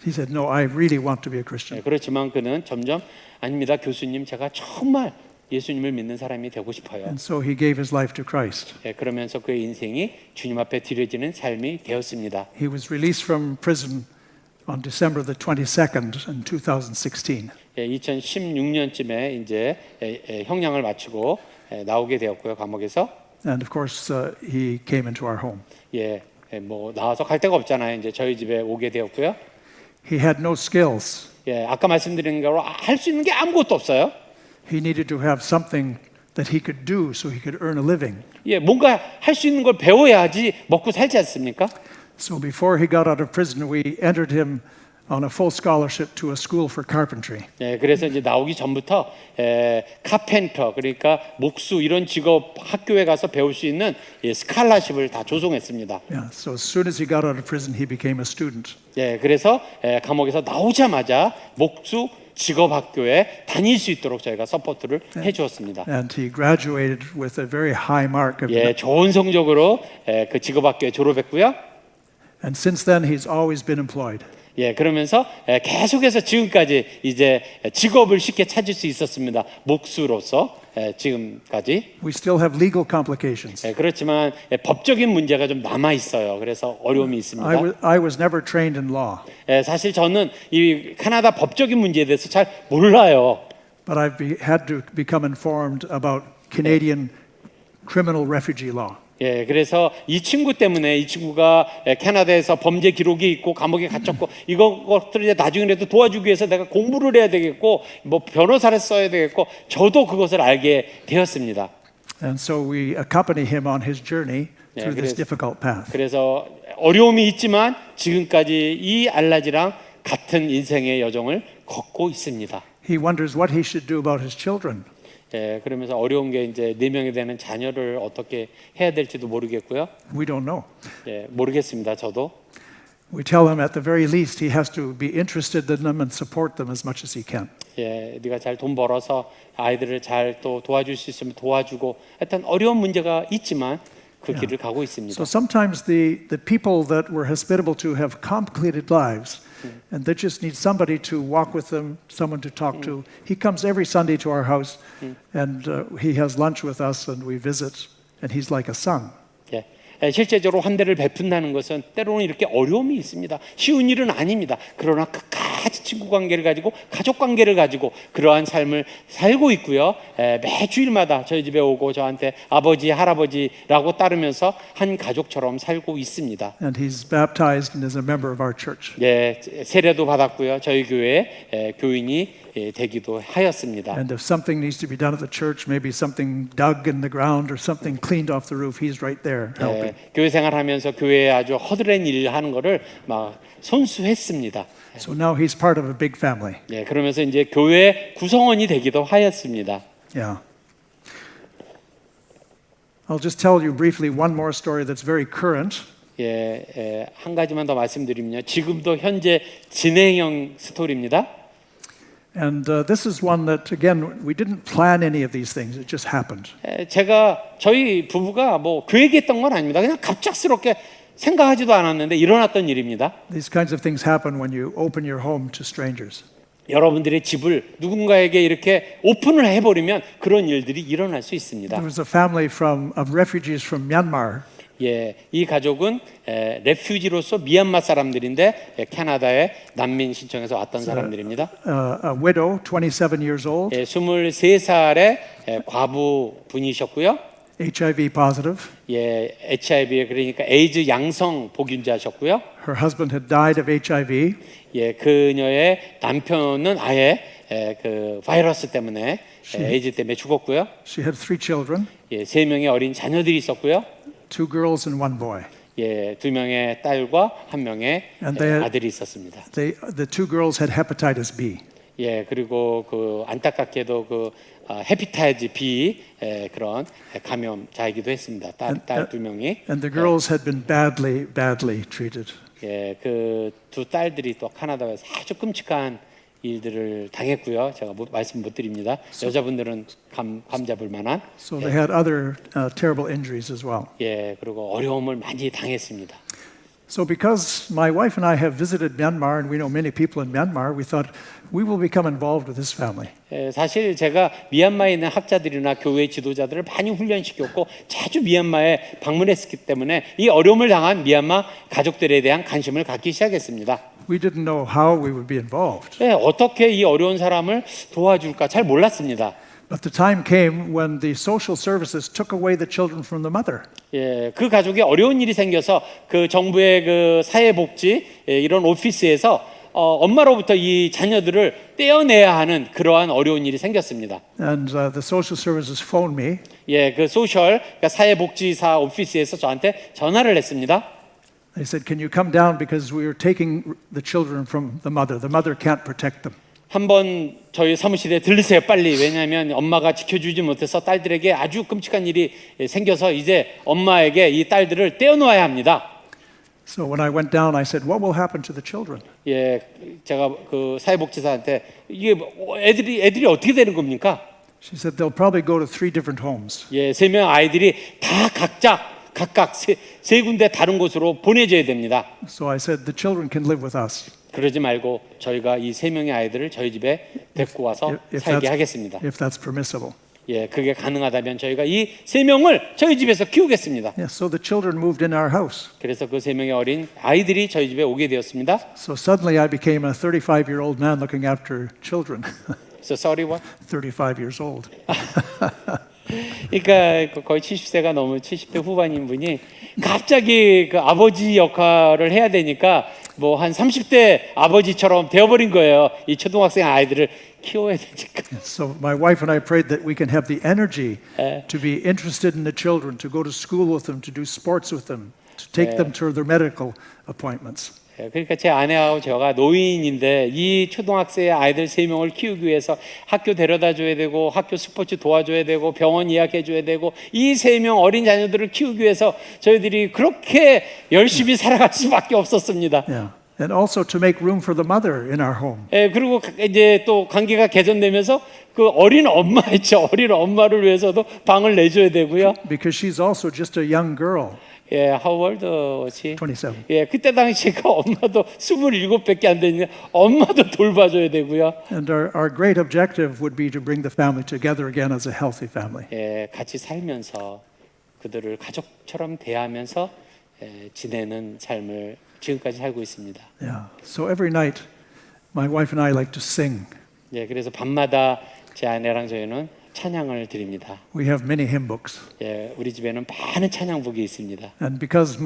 He said, no, I really want to be a Christian. 그렇지만 그는 점점 아닙니다. 교수님, 제가 정말 예수님을 믿는 사람이 되고 싶어요. And so he gave his life to Christ. 그러면서 그의 인생이 주님 앞에 드려지는 삶이 되었습니다. He was released from prison on December the 22nd in 2016. 2016년쯤에 이제 형량을 마치고 나오게 되었고요, 감옥에서. And of course, he came into our home. 뭐 나와서 갈 데가 없잖아요. 이제 저희 집에 오게 되었고요. He had no skills. 아까 말씀드린 대로 할 수 있는 게 아무것도 없어요. He needed to have something that he could do so he could earn a living. 뭔가 할 수 있는 걸 배워야지 먹고 살지 않습니까? So before he got out of prison, we entered him on a full scholarship to a school for carpentry. 그래서 이제 나오기 전부터 카펜터 그러니까 목수 이런 직업 학교에 가서 배울 수 있는 스칼라십을 다 조성했습니다. So as soon as he got out of prison, he became a student. 그래서 감옥에서 나오자마자 목수 직업 학교에 다닐 수 있도록 저희가 서포트를 해주었습니다. And he graduated with a very high mark of 좋은 성적으로 그 직업 학교에 졸업했고요. And since then, he's always been employed. 예, 그러면서 계속해서 지금까지 이제 직업을 쉽게 찾을 수 있었습니다. 목수로서 지금까지. We still have legal complications. 그렇지만 법적인 문제가 좀 남아 있어요. 그래서 어려움이 있습니다. I was never trained in law, 사실 저는 이 카나다 법적인 문제에 대해서 잘 몰라요. but I've had to become informed about Canadian criminal refugee law. 예, 그래서 이 친구 때문에 이 친구가 캐나다에서 범죄 기록이 있고 감옥에 갇혔고 이것들을 이제 나중에라도 도와주기 위해서 내가 공부를 해야 되겠고 뭐 변호사를 써야 되겠고 저도 그것을 알게 되었습니다. And so we accompany him on his journey through this 그래서- difficult path. 그래서 어려움이 있지만 지금까지 이 알라지랑 같은 인생의 여정을 걷고 있습니다. He wonders what he should do about his children. 예, 그러면서 어려운 게 이제 4명이 되는 자녀를 어떻게 해야 될지도 모르겠고요. We don't know. 예, 모르겠습니다. 저도. We tell him at the very least he has to be interested in them and support them as much as he can. 예, 네가 잘 돈 벌어서 아이들을 잘 또 도와줄 수 있으면 도와주고 하여튼 어려운 문제가 있지만 그 길을 가고 있습니다. So sometimes the people that we're hospitable to have complicated lives and they just need somebody to walk with them, someone to talk to. He comes every Sunday to our house and he has lunch with us and we visit and he's like a son. 예, 실제적으로 환대를 베푼다는 것은 때로는 이렇게 어려움이 있습니다. 쉬운 일은 아닙니다. 그러나 끝까지 친구 관계를 가지고 가족 관계를 가지고 그러한 삶을 살고 있고요. 매 주일마다 저희 집에 오고 저한테 아버지, 할아버지라고 따르면서 한 가족처럼 살고 있습니다. And he's baptized and is a member of our church. 예, 세례도 받았고요. 저희 교회 교인이 되기도 하였습니다. And if something needs to be done at the church, maybe something dug in the ground or something cleaned off the roof, he's right there helping. 교회 생활하면서 교회에 아주 허드렛 일을 하는 거를 막 손수했습니다. So now he's part of a big family. 예, 그러면서 이제 교회 구성원이 되기도 하였습니다. Yeah. I'll just tell you briefly one more story that's very current. 한 가지만 더 말씀드리면요. 지금도 현재 진행형 스토리입니다. And this is one that, again, we didn't plan any of these things. It just happened. 저희 부부가 뭐 계획했던 건 아닙니다. 그냥 갑작스럽게 생각하지도 않았는데 일어났던 일입니다. These kinds of things happen when you open your home to strangers. 여러분들의 집을 누군가에게 이렇게 오픈을 해버리면 그런 일들이 일어날 수 있습니다. There was a family of refugees from Myanmar. 예, 이 가족은 레퓨지로서 미얀마 사람들인데 캐나다에 난민 신청해서 왔던 사람들입니다. A widow, 27 years old, 23살의 과부 분이셨고요. HIV positive. 예, HIV에 그러니까 에이즈 양성 복균자셨고요. Her husband had died of HIV. 예, 그녀의 남편은 아예 그 바이러스 때문에 에이즈 때문에 죽었고요. She had 3 children, 예, 3명의 어린 자녀들이 있었고요. 2 girls and 1 boy. 예, 2명의 딸과 1명의 And they had- 아들이 있었습니다. The 2 girls had hepatitis B. 예, 그리고 그 안타깝게도 그 헤피타이즈 B 그런 감염자이기도 했습니다. 딸 2명이. And the girls had been badly treated. 예, 그 두 딸들이 또 카나다에서 아주 끔찍한 일들을 당했고요. 제가 말씀 못 드립니다. 여자분들은 감 잡을 만한. So they had other terrible injuries as well. 예, 그리고 어려움을 많이 당했습니다. So because my wife and I have visited Myanmar and we know many people in Myanmar, we thought we will become involved with this family. 사실 제가 미얀마에 있는 학자들이나 교회 지도자들을 많이 훈련시켰고 자주 미얀마에 방문했기 때문에 이 어려움을 당한 미얀마 가족들에 대한 관심을 갖기 시작했습니다. We didn't know how we would be involved. 어떻게 이 어려운 사람을 도와줄까 잘 몰랐습니다. But the time came when the social services took away the children from the mother. 예, 그 가족에 어려운 일이 생겨서 그 정부의 그 사회복지 이런 오피스에서 엄마로부터 이 자녀들을 떼어내야 하는 그러한 어려운 일이 생겼습니다. And the social services phoned me 예, 그 소셜 그러니까 사회복지사 오피스에서 저한테 전화를 했습니다. They said, "Can you come down because we are taking the children from the mother. The mother can't protect them." 한번 저희 사무실에 들르세요 빨리. 왜냐하면 엄마가 지켜주지 못해서 딸들에게 아주 끔찍한 일이 생겨서 이제 엄마에게 이 딸들을 떼어놓아야 합니다. So when I went down, I said, "What will happen to the children?" 예, 제가 그 사회복지사한테 이게 애들이 어떻게 되는 겁니까? She said, "They'll probably go to 3 different homes." 예, 3명 아이들이 다 각각 세 군데 다른 곳으로 보내줘야 됩니다. So I said, the children can live with us 그러지 말고 저희가 이 세 명의 아이들을 저희 집에 데리고 와서 살게 하겠습니다. if that's permissible. 예, 그게 가능하다면 저희가 이 세 명을 저희 집에서 키우겠습니다. Yeah, so the children moved in our house. 그래서 그 세 명의 어린 아이들이 저희 집에 오게 되었습니다. So suddenly I became a 35-year-old man looking after children. So sorry what? 35 years old. 그러니까 거의 70세가 넘은 70대 후반인 분이 갑자기 그 아버지 역할을 해야 되니까 뭐 한 30대 아버지처럼 되어버린 거예요. 이 초등학생 아이들을 키워야 되니까. So my wife and I prayed that we can have the energy to be interested in the children, to go to school with them, to do sports with them, to take them to their medical appointments. 그러니까 제 아내하고 제가 노인인데 이 초등학생의 아이들 3명을 키우기 위해서 학교 데려다 줘야 되고 학교 스포츠 도와줘야 되고 병원 예약해 줘야 되고 이 3명 어린 자녀들을 키우기 위해서 저희들이 그렇게 열심히 살아갈 수밖에 없었습니다. Yeah. And also to make room for the mother in our home. 그리고 이제 또 관계가 개선되면서 그 어린 엄마 있죠. 어린 엄마를 위해서도 방을 내줘야 되고요. Because she's also just a young girl, How old was she? 27. 그때 당시가 엄마도 27밖에 안 되니까 엄마도 돌봐줘야 되고요. And our great objective would be to bring the family together again as a healthy family. 같이 살면서 그들을 가족처럼 대하면서 지내는 삶을 지금까지 살고 있습니다. Yeah. So every night, my wife and I like to sing. 그래서 밤마다 제 아내랑 저희는 찬양을 드립니다. We have many hymn books. 우리 집에는 많은 찬양북이 있습니다. And because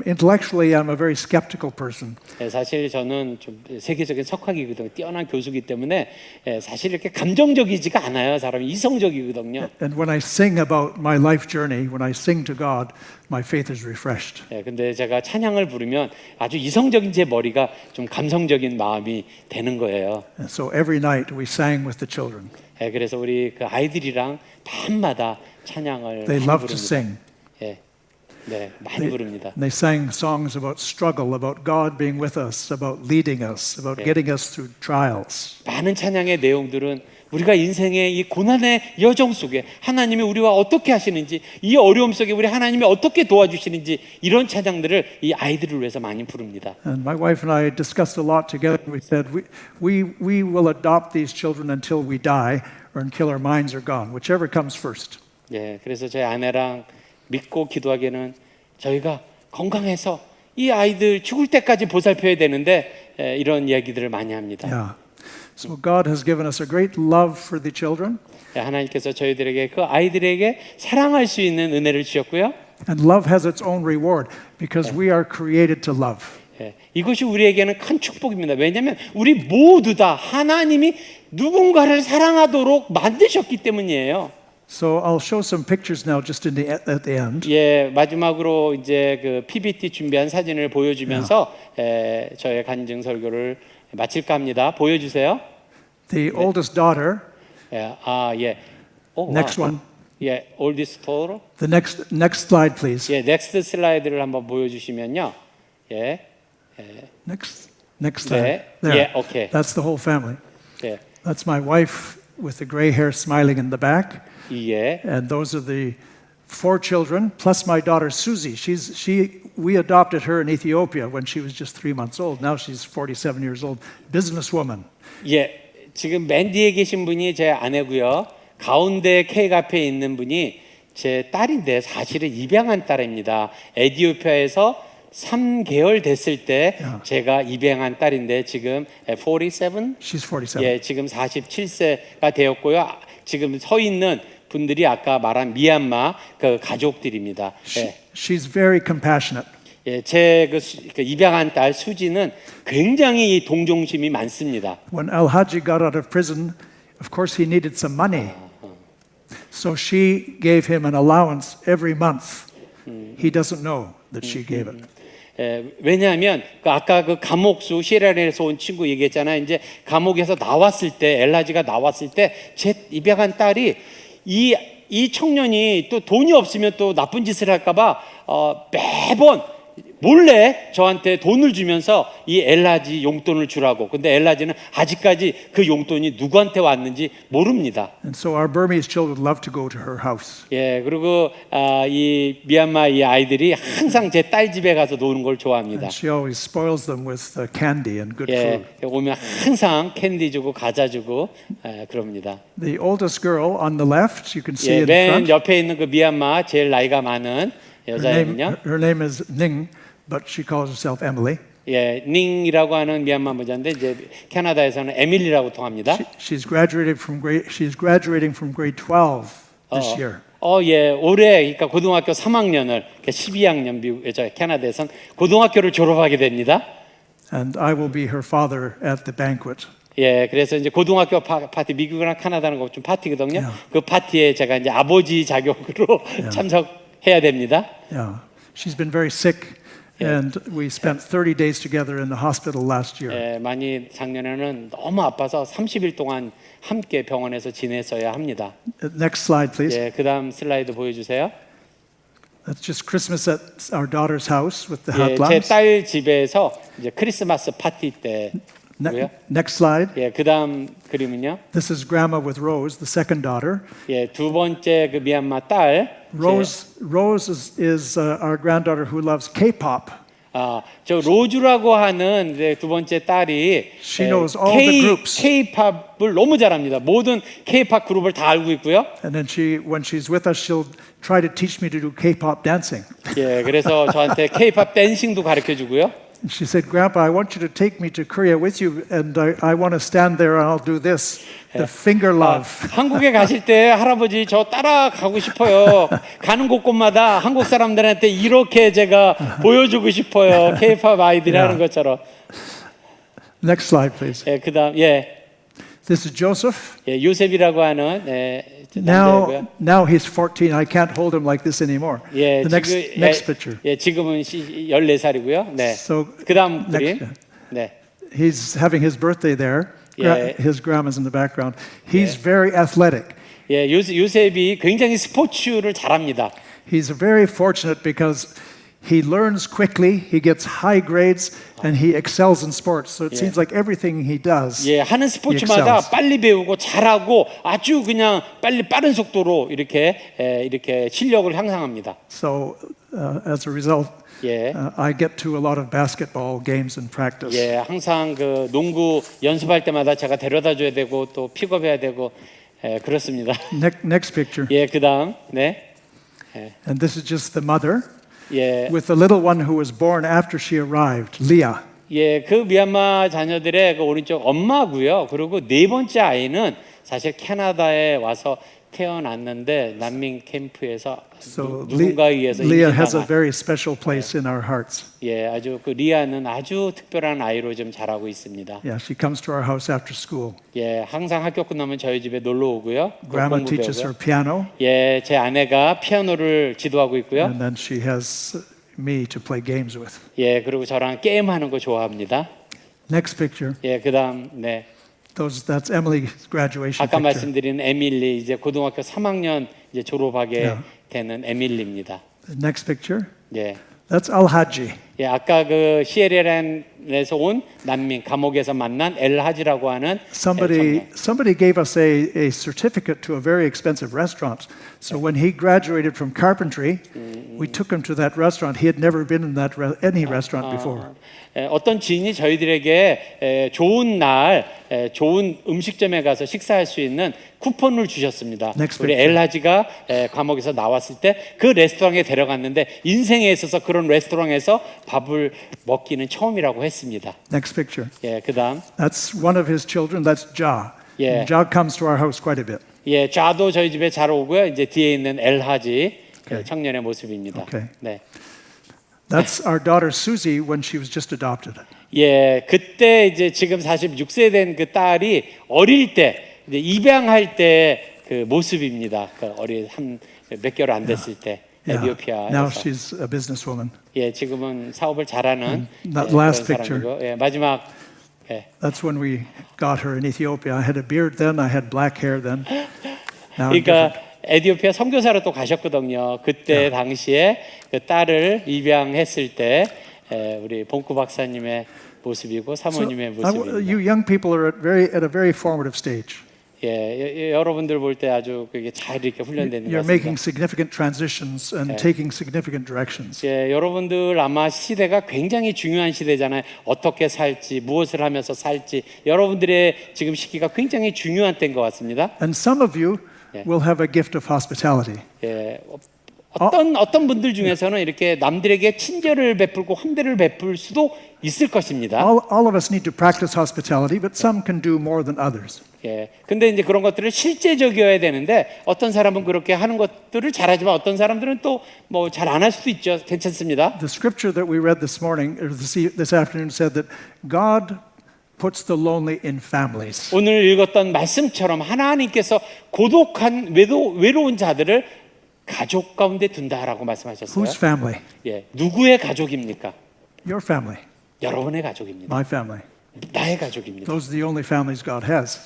intellectually I'm a very skeptical person, 사실 저는 좀 세계적인 석학이거든요. 뛰어난 교수기 때문에 사실 이렇게 감정적이지가 않아요. 사람이 이성적이거든요. and when I sing about my life journey, when I sing to God, my faith is refreshed. 근데 제가 찬양을 부르면 아주 이성적인 제 머리가 좀 감성적인 마음이 되는 거예요. And so every night we sang with the children. 그래서 우리 그 아이들이랑 밤마다 찬양을 They 많이 love to 부릅니다. sing. 많이 부릅니다. And they sang songs about struggle, about God being with us, about leading us, about getting us through trials. 많은 찬양의 내용들은 우리가 인생의 이 고난의 여정 속에 하나님이 우리와 어떻게 하시는지, 이 어려움 속에 우리 하나님이 어떻게 도와주시는지 이런 찬양들을 이 아이들을 위해서 많이 부릅니다. And my wife and I discussed a lot together. We said we will adopt these children until we die or until our minds are gone, whichever comes first. 그래서 저희 아내랑 믿고 기도하기에는 저희가 건강해서 이 아이들 죽을 때까지 보살펴야 되는데 이런 이야기들을 많이 합니다. Yeah. So God has given us a great love for the children. 하나님께서 저희들에게 그 아이들에게 사랑할 수 있는 은혜를 주셨고요. And love has its own reward because we are created to love. 이것이 우리에게는 큰 축복입니다. 왜냐하면 우리 모두 다 하나님이 누군가를 사랑하도록 만드셨기 때문이에요. So I'll show some pictures now just at the end. 마지막으로 이제 그 PPT 준비한 사진을 보여주면서 저의 간증 설교를 마칠까 합니다. 보여주세요. The oldest daughter. Next one. oldest daughter. The next slide, please. next 슬라이드를 한번 보여주시면요. Next slide. 네. There. okay. That's the whole family. 네. That's my wife with the gray hair smiling in the back. 예. And those are the 4 children, plus my daughter Susie. We adopted her in Ethiopia when she was just 3 months old. Now she's 47 years old, businesswoman. 지금 맨 뒤에 계신 분이 제 아내고요. 가운데 케이크 앞에 있는 분이 제 딸인데 사실은 입양한 딸입니다. 에티오피아에서 3개월 됐을 때 제가 입양한 딸인데 지금 47? She's 47. 지금 47세가 되었고요. 지금 서 있는 분들이 아까 말한 미얀마 그 가족들입니다. She's very compassionate. 제 그 입양한 딸 수지는 굉장히 동정심이 많습니다. When Al-Haji got out of prison, of course he needed some money. So she gave him an allowance every month. He doesn't know that she gave it. 왜냐하면 아까 그 감옥수 시에라레온에서 온 친구 얘기했잖아요. 이제 감옥에서 나왔을 때 엘라지가 나왔을 때 제 입양한 딸이 이 청년이 또 돈이 없으면 또 나쁜 짓을 할까봐 매번 몰래 저한테 돈을 주면서 이 엘라지 용돈을 주라고. 근데 엘라지는 아직까지 그 용돈이 누구한테 왔는지 모릅니다. And so our Burmese children love to go to her house. 예, 그리고 이 미얀마 이 아이들이 항상 제 딸 집에 가서 노는 걸 좋아합니다. And she always spoils them with candy and good 예, food. 오면 항상 캔디 주고 과자 주고 그럽니다. The oldest girl on the left, you can see 예, in the 맨 front. 옆에 있는 그 미얀마 제일 나이가 많은 여자는요. Her name is Ning, but she calls herself Emily. 예, 닝이라고 하는 미얀마 모자인데 이제 캐나다에서는 에밀리라고 통합니다. She's graduating from grade 12 this year. 예, 올해 그러니까 고등학교 3학년을 12학년 미국 캐나다에선 고등학교를 졸업하게 됩니다. And I will be her father at the banquet. 예, 그래서 이제 고등학교 파티 미국이랑 캐나다는 거 좀 파티거든요. 그 파티에 제가 이제 아버지 자격으로 참석해야 됩니다. Yeah. She's been very sick, and we spent 30 days together in the hospital last year. 예, 많이 작년에는 너무 아파서 30일 동안 함께 병원에서 지냈어야 합니다. Next slide, please. 예, 그다음 슬라이드 보여주세요. That's just Christmas at our daughter's house with the 예, hot 제 lamps. 딸 집에서 이제 크리스마스 파티 때고요. Next slide. 예, 그다음 그림은요. This is Grandma with Rose, the second daughter. 예, 두 번째 그 미얀마 딸. Rose is our granddaughter who loves K-pop. 저 로즈라고 하는 이제 두 번째 딸이 She knows all the groups. K-팝을 너무 잘합니다. 모든 K-팝 그룹을 다 알고 있고요. And then when she's with us, she'll try to teach me to do K-pop dancing. 예, 그래서 저한테 K-팝 댄싱도 가르쳐 주고요. And she said, Grandpa, I want you to take me to Korea with you, and I want to stand there and I'll do this, the finger love. 한국에 가실 때 할아버지 저 따라가고 싶어요. 가는 곳곳마다 한국 사람들한테 이렇게 제가 보여주고 싶어요. K-팝 아이들이 하는 것처럼. Next slide, please. 예, 그다음 This is Joseph. 예, 요셉이라고 하는 남자고요. Now he's 14. I can't hold him like this anymore. 예, The next picture. 예, 지금은 14살이고요. 네. So 그다음 next- 그림. 네. He's having his birthday there. Yeah. His grandma's in the background. He's very athletic. 예, 요셉이 굉장히 스포츠를 잘합니다. He's very fortunate because he learns quickly, he gets high grades, and he excels in sports. So it seems like everything he does. 예, 하는 스포츠마다 excels. 빨리 배우고 잘하고 아주 그냥 빠른 속도로 이렇게 실력을 향상합니다. So as a result, 예. I get to a lot of basketball games and practice. 예, 항상 그 농구 연습할 때마다 제가 데려다 줘야 되고 또 픽업해야 되고 그렇습니다. Next picture. 예, 그다음 네. And this is just the mother 예. with the little one who was born after she arrived, Leah. 예, 그 미얀마 자녀들의 그 오른쪽 엄마고요. 그리고 네 번째 아이는 사실 캐나다에 와서 태어났는데 난민 캠프에서 So 누군가에 의해서 Leah has a 임신당한. very special place in our hearts. 예, 아주 그 리아는 아주 특별한 아이로 좀 자라고 있습니다. Yeah, she comes to our house after school. 예, 항상 학교 끝나면 저희 집에 놀러 오고요. 또 Grandma 공부 teaches her 배우고요. piano, 예, 제 아내가 피아노를 지도하고 있고요. and then she has me to play games with. 예, 그리고 저랑 게임하는 거 좋아합니다. Next picture. 예, 그다음 네. That's Emily's graduation 아까 picture. 말씀드린 에밀리 이제 고등학교 3학년 이제 졸업하게 Yeah. 되는 에밀리입니다. Next picture. 예. That's Al-Haji. 예, 아까 그 시에리안에서 온 난민 감옥에서 만난 엘하지라고 하는 Somebody gave us a certificate to a very expensive restaurant. So when he graduated from carpentry, we took him to that restaurant. He had never been in any restaurant before. 어떤 지인이 저희들에게 좋은 날 좋은 음식점에 가서 식사할 수 있는 쿠폰을 주셨습니다. Next 우리 picture. 엘하지가 감옥에서 나왔을 때 그 레스토랑에 데려갔는데 인생에 있어서 그런 레스토랑에서 밥을 먹기는 처음이라고 했습니다. Next picture. 예, 그다음 That's one of his children. That's Ja. Yeah. And Ja comes to our house quite a bit. 예, 좌도 저희 집에 잘 오고요. 이제 뒤에 있는 엘하지 Okay. 청년의 모습입니다. Okay. 네. That's our daughter Susie when she was just adopted. 예, 그때 이제 지금 46세 된 그 딸이 어릴 때 이제 입양할 때 그 모습입니다. 그 어린 한 몇 개월 안 됐을 때 Yeah. 에티오피아에서. Now she's a businesswoman. 예, 지금은 사업을 잘하는 that 그런 last picture. 사람이고, 예, 마지막 That's when we got her in Ethiopia. I had a beard then. I had black hair then. Now I'm 그러니까 different. 에티오피아 선교사로 또 가셨거든요. 그때 당시에 그 딸을 입양했을 때 우리 봉구 박사님의 모습이고 So 사모님의 모습입니다. you young people are at a very formative stage. 여러분들 볼 때 아주 그게 잘 이렇게 훈련되는 것 You're making 같습니다. significant transitions and taking significant directions. 여러분들 아마 시대가 굉장히 중요한 시대잖아요. 어떻게 살지, 무엇을 하면서 살지, 여러분들의 지금 시기가 굉장히 중요한 때인 것 같습니다. And some of you will have a gift of hospitality. 어떤 분들 중에서는 이렇게 남들에게 친절을 베풀고 환대를 베풀 수도 있을 것입니다. All of us need to practice hospitality, but some can do more than others. 근데 이제 그런 것들을 실제적이어야 되는데 어떤 사람은 그렇게 하는 것들을 잘하지만 어떤 사람들은 또 뭐 잘 안 할 수도 있죠. 괜찮습니다. The scripture that we read this morning or this afternoon said that God puts the lonely in families. 오늘 읽었던 말씀처럼 하나님께서 고독한 외로운 자들을 가족 가운데 둔다라고 말씀하셨어요. Whose family? 누구의 가족입니까? Your family. 여러분의 가족입니다. My family. 나의 가족입니다. Those are the only families God has.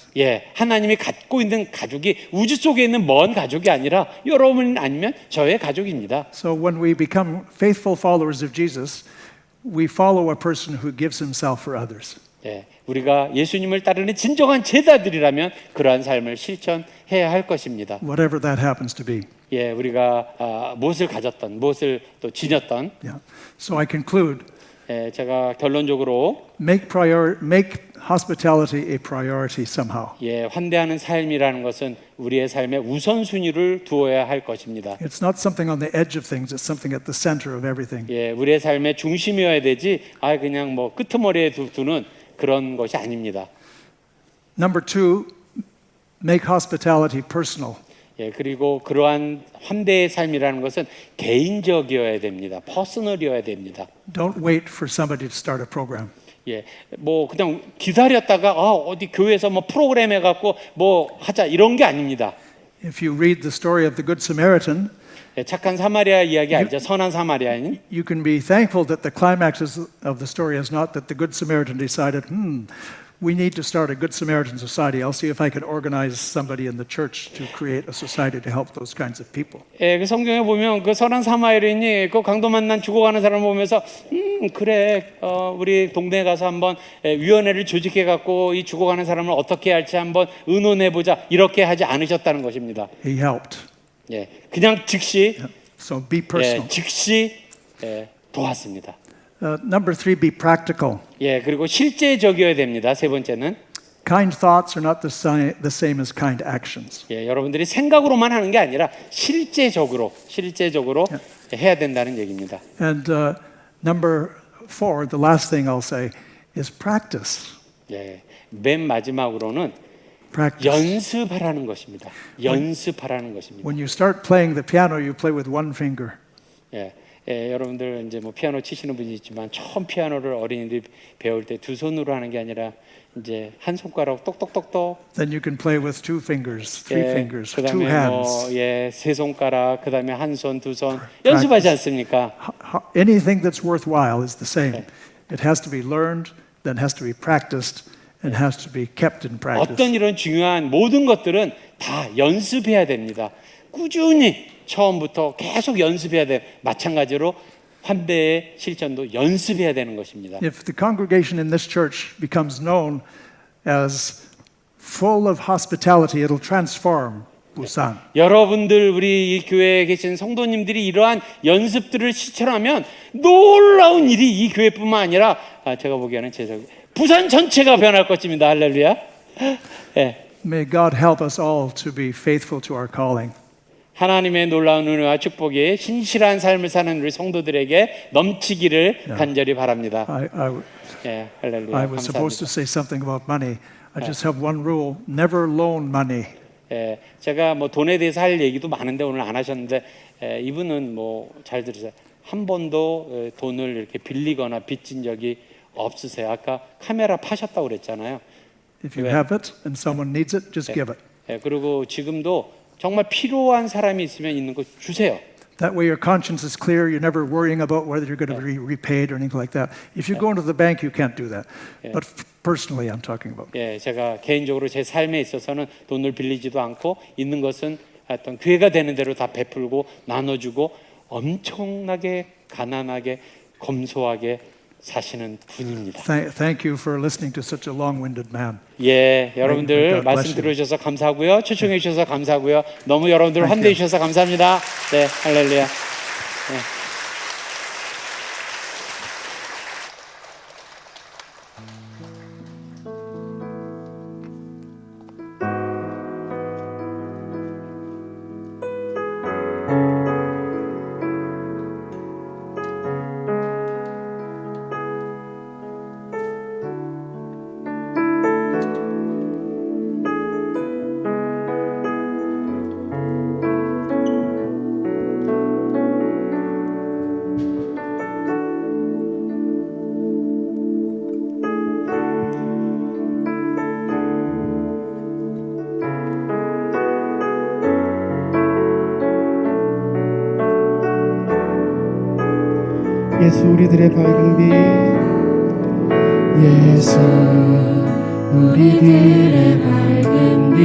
하나님이 갖고 있는 가족이 우주 속에 있는 먼 가족이 아니라 여러분 아니면 저의 가족입니다. So when we become faithful followers of Jesus, we follow a person who gives himself for others. 우리가 예수님을 따르는 진정한 제자들이라면 그러한 삶을 실천해야 할 것입니다. Whatever that happens to be. 우리가 무엇을 가졌던, 무엇을 또 지녔던. So I conclude. 제가 결론적으로 make hospitality a priority somehow. 환대하는 삶이라는 것은 우리의 삶의 우선순위를 두어야 할 것입니다. It's not something on the edge of things. It's something at the center of everything. 우리의 삶의 중심이어야 되지 그냥 뭐 끄트머리에 두는 그런 것이 아닙니다. Number 2, make hospitality personal. 그리고 그러한 환대의 삶이라는 것은 개인적이어야 됩니다. 퍼스널이어야 됩니다. Don't wait for somebody to start a program. 뭐 그냥 기다렸다가 어디 교회에서 뭐 프로그램 해갖고 뭐 하자 이런 게 아닙니다. If you read the story of the Good Samaritan, 착한 사마리아 이야기 알죠? 선한 사마리아인. You can be thankful that the climax of the story is not that the Good Samaritan decided, we need to start a Good Samaritan society. I'll see if I can organize somebody in the church to create a society to help those kinds of people. 그 성경에 보면 그 선한 사마리아인이 그 강도 만난 죽어가는 사람을 보면서 그래 우리 동네에 가서 한번 위원회를 조직해 갖고 이 죽어가는 사람을 어떻게 할지 한번 의논해 보자 이렇게 하지 않으셨다는 것입니다. He helped. 그냥 즉시 So be personal. 즉시 도왔습니다. Number 3, be practical. 그리고 실제적이어야 됩니다. 세 번째는 Kind thoughts are not the same as kind actions. 여러분들이 생각으로만 하는 게 아니라 실제적으로 해야 된다는 얘기입니다. And number 4, the last thing I'll say is practice. 맨 마지막으로는 Practice. 연습하라는 것입니다. 연습하라는 것입니다. When you start playing the piano, you play with one finger. 여러분들 이제 뭐 피아노 치시는 분이 있지만 처음 피아노를 어린이들이 배울 때 두 손으로 하는 게 아니라 이제 한 손가락 똑똑똑똑. Then you can play with 2 fingers, 3 fingers, 2 그다음에 hands. 세 손가락, 그다음에 한 손, 두 손 연습하지 않습니까? Anything that's worthwhile is the same. It has to be learned, then has to be practiced, and has to be kept in practice. 어떤 이런 중요한 모든 것들은 다 연습해야 됩니다. 꾸준히 처음부터 계속 연습해야 돼. 마찬가지로 환대의 실천도 연습해야 되는 것입니다. If the congregation in this church becomes known as full of hospitality, it'll transform Busan. 여러분들 우리 이 교회에 계신 성도님들이 이러한 연습들을 실천하면 놀라운 일이 이 교회뿐만 아니라 제가 보기에는 부산 전체가 변할 것입니다. 할렐루야. May God help us all to be faithful to our calling. 하나님의 놀라운 은혜와 축복이 신실한 삶을 사는 우리 성도들에게 넘치기를 간절히 바랍니다. 할렐루야. I was supposed to say something about money. I just have one rule: never loan money. 제가 뭐 돈에 대해서 할 얘기도 많은데 오늘 안 하셨는데 이분은 뭐 잘 들으세요. 한 번도 돈을 이렇게 빌리거나 빚진 적이 없으세요. 아까 카메라 파셨다고 그랬잖아요. If you have it and someone needs it, just give it. 그리고 지금도 정말 필요한 사람이 있으면 있는 거 주세요. That way your conscience is clear. You're never worrying about whether you're going to be repaid or anything like that. If you go into the bank, you can't do that. But personally, I'm talking about. 제가 개인적으로 제 삶에 있어서는 돈을 빌리지도 않고 있는 것은 어떤 기회가 되는 대로 다 베풀고 나눠주고 엄청나게 가난하게 검소하게 사시는 분입니다. Thank you for listening to such a long-winded man. 예, 여러분들 God bless 말씀 you. 들어주셔서 감사하고요. 초청해 주셔서 감사하고요. 너무 여러분들 Thank 환대해 you. 주셔서 감사합니다. 네, 할렐루야. 예수 우리들의 밝은 빛, 예수 우리들의 밝은 빛,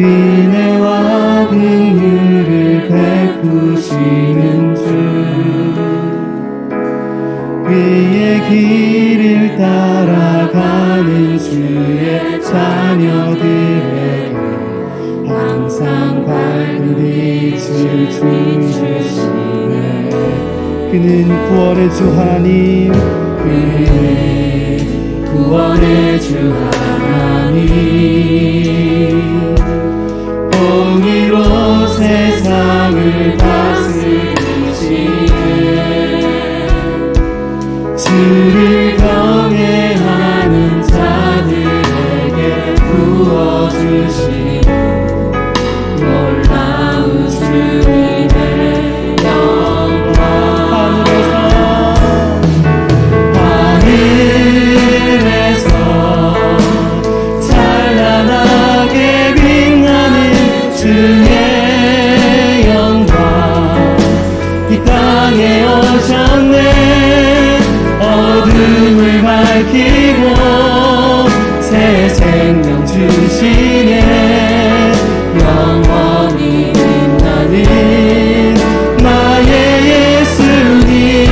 은혜와 긍휼을 베푸시는 주, 그의 길을 따라가는 주의 자녀들에게 항상 밝은 빛을 주시네. 그는 구원의 주 하나님, 그는 구원의 주 하나님, 공의로 세상을 다스리시네. 주를 경외하는 자들에게 부어주시는 놀라운 주님의 영광. 하늘에서 찬란하게 빛나는 주의 영광, 이 땅에 오셨네. 어둠을 밝히고 새 생명 주시네. 영원히 빛나는 나의 예수님,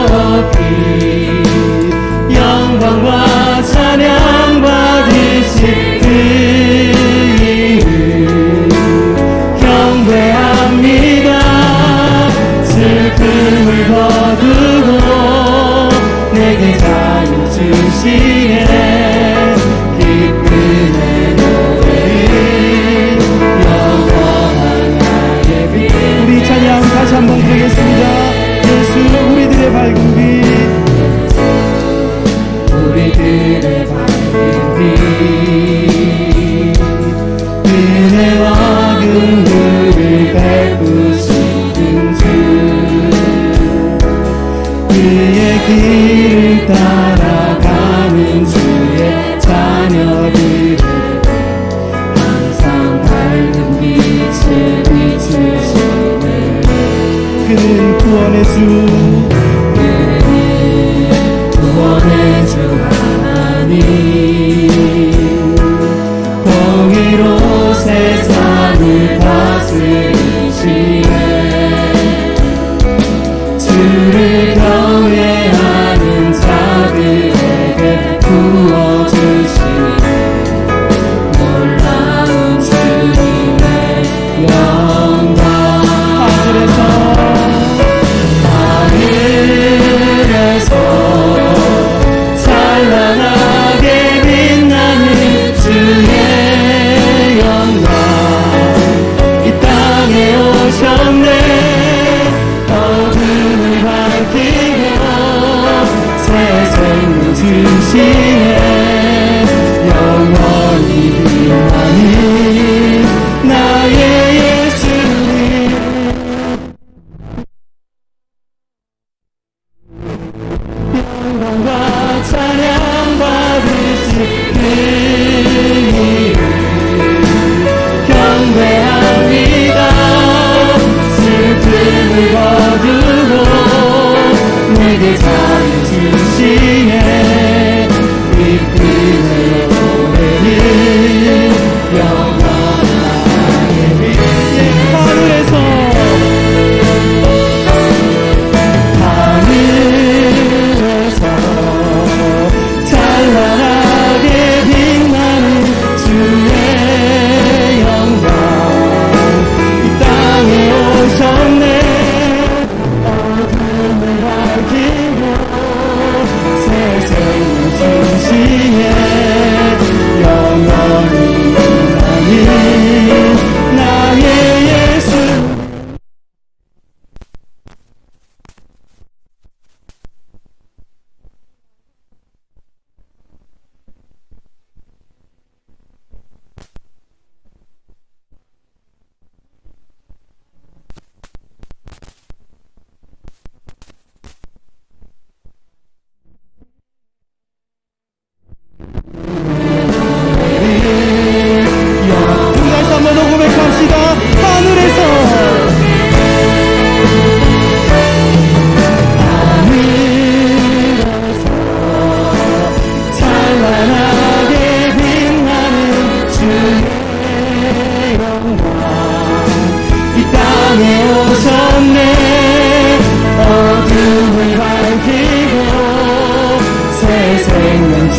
높이 영광과 찬양 받으실 그 이름 경배합니다. 슬픔을 거두고 내게 자유 주시네. 기쁨의 노래를 영원한 나의 빛. 우리 찬양 다시 한번 부르겠습니다. 예수 우리들의 밝은 빛, 우리들의 밝은 빛, 은혜와 긍휼을 베푸시는 주, 그의 길을 따라가는 주의 자녀들에게 항상 밝은 빛을 비추시네. 그는 구원의 주, 구원의 주 하나님, 공의로 세상을 다스리시네. 주를 경외하는 자들에게 부어주시네. 놀라운 주님의 영광. 하늘에서 찬란하게 빛나는 주의 영광, 이 땅에 오셨네. 어둠을 밝히고 새 생명 주시네. 영원히 빛나는 나의 예수님, 영광과 찬양 받으실 그 이름 경배합니다. 슬픔을 거두고 내게 자유 주시네.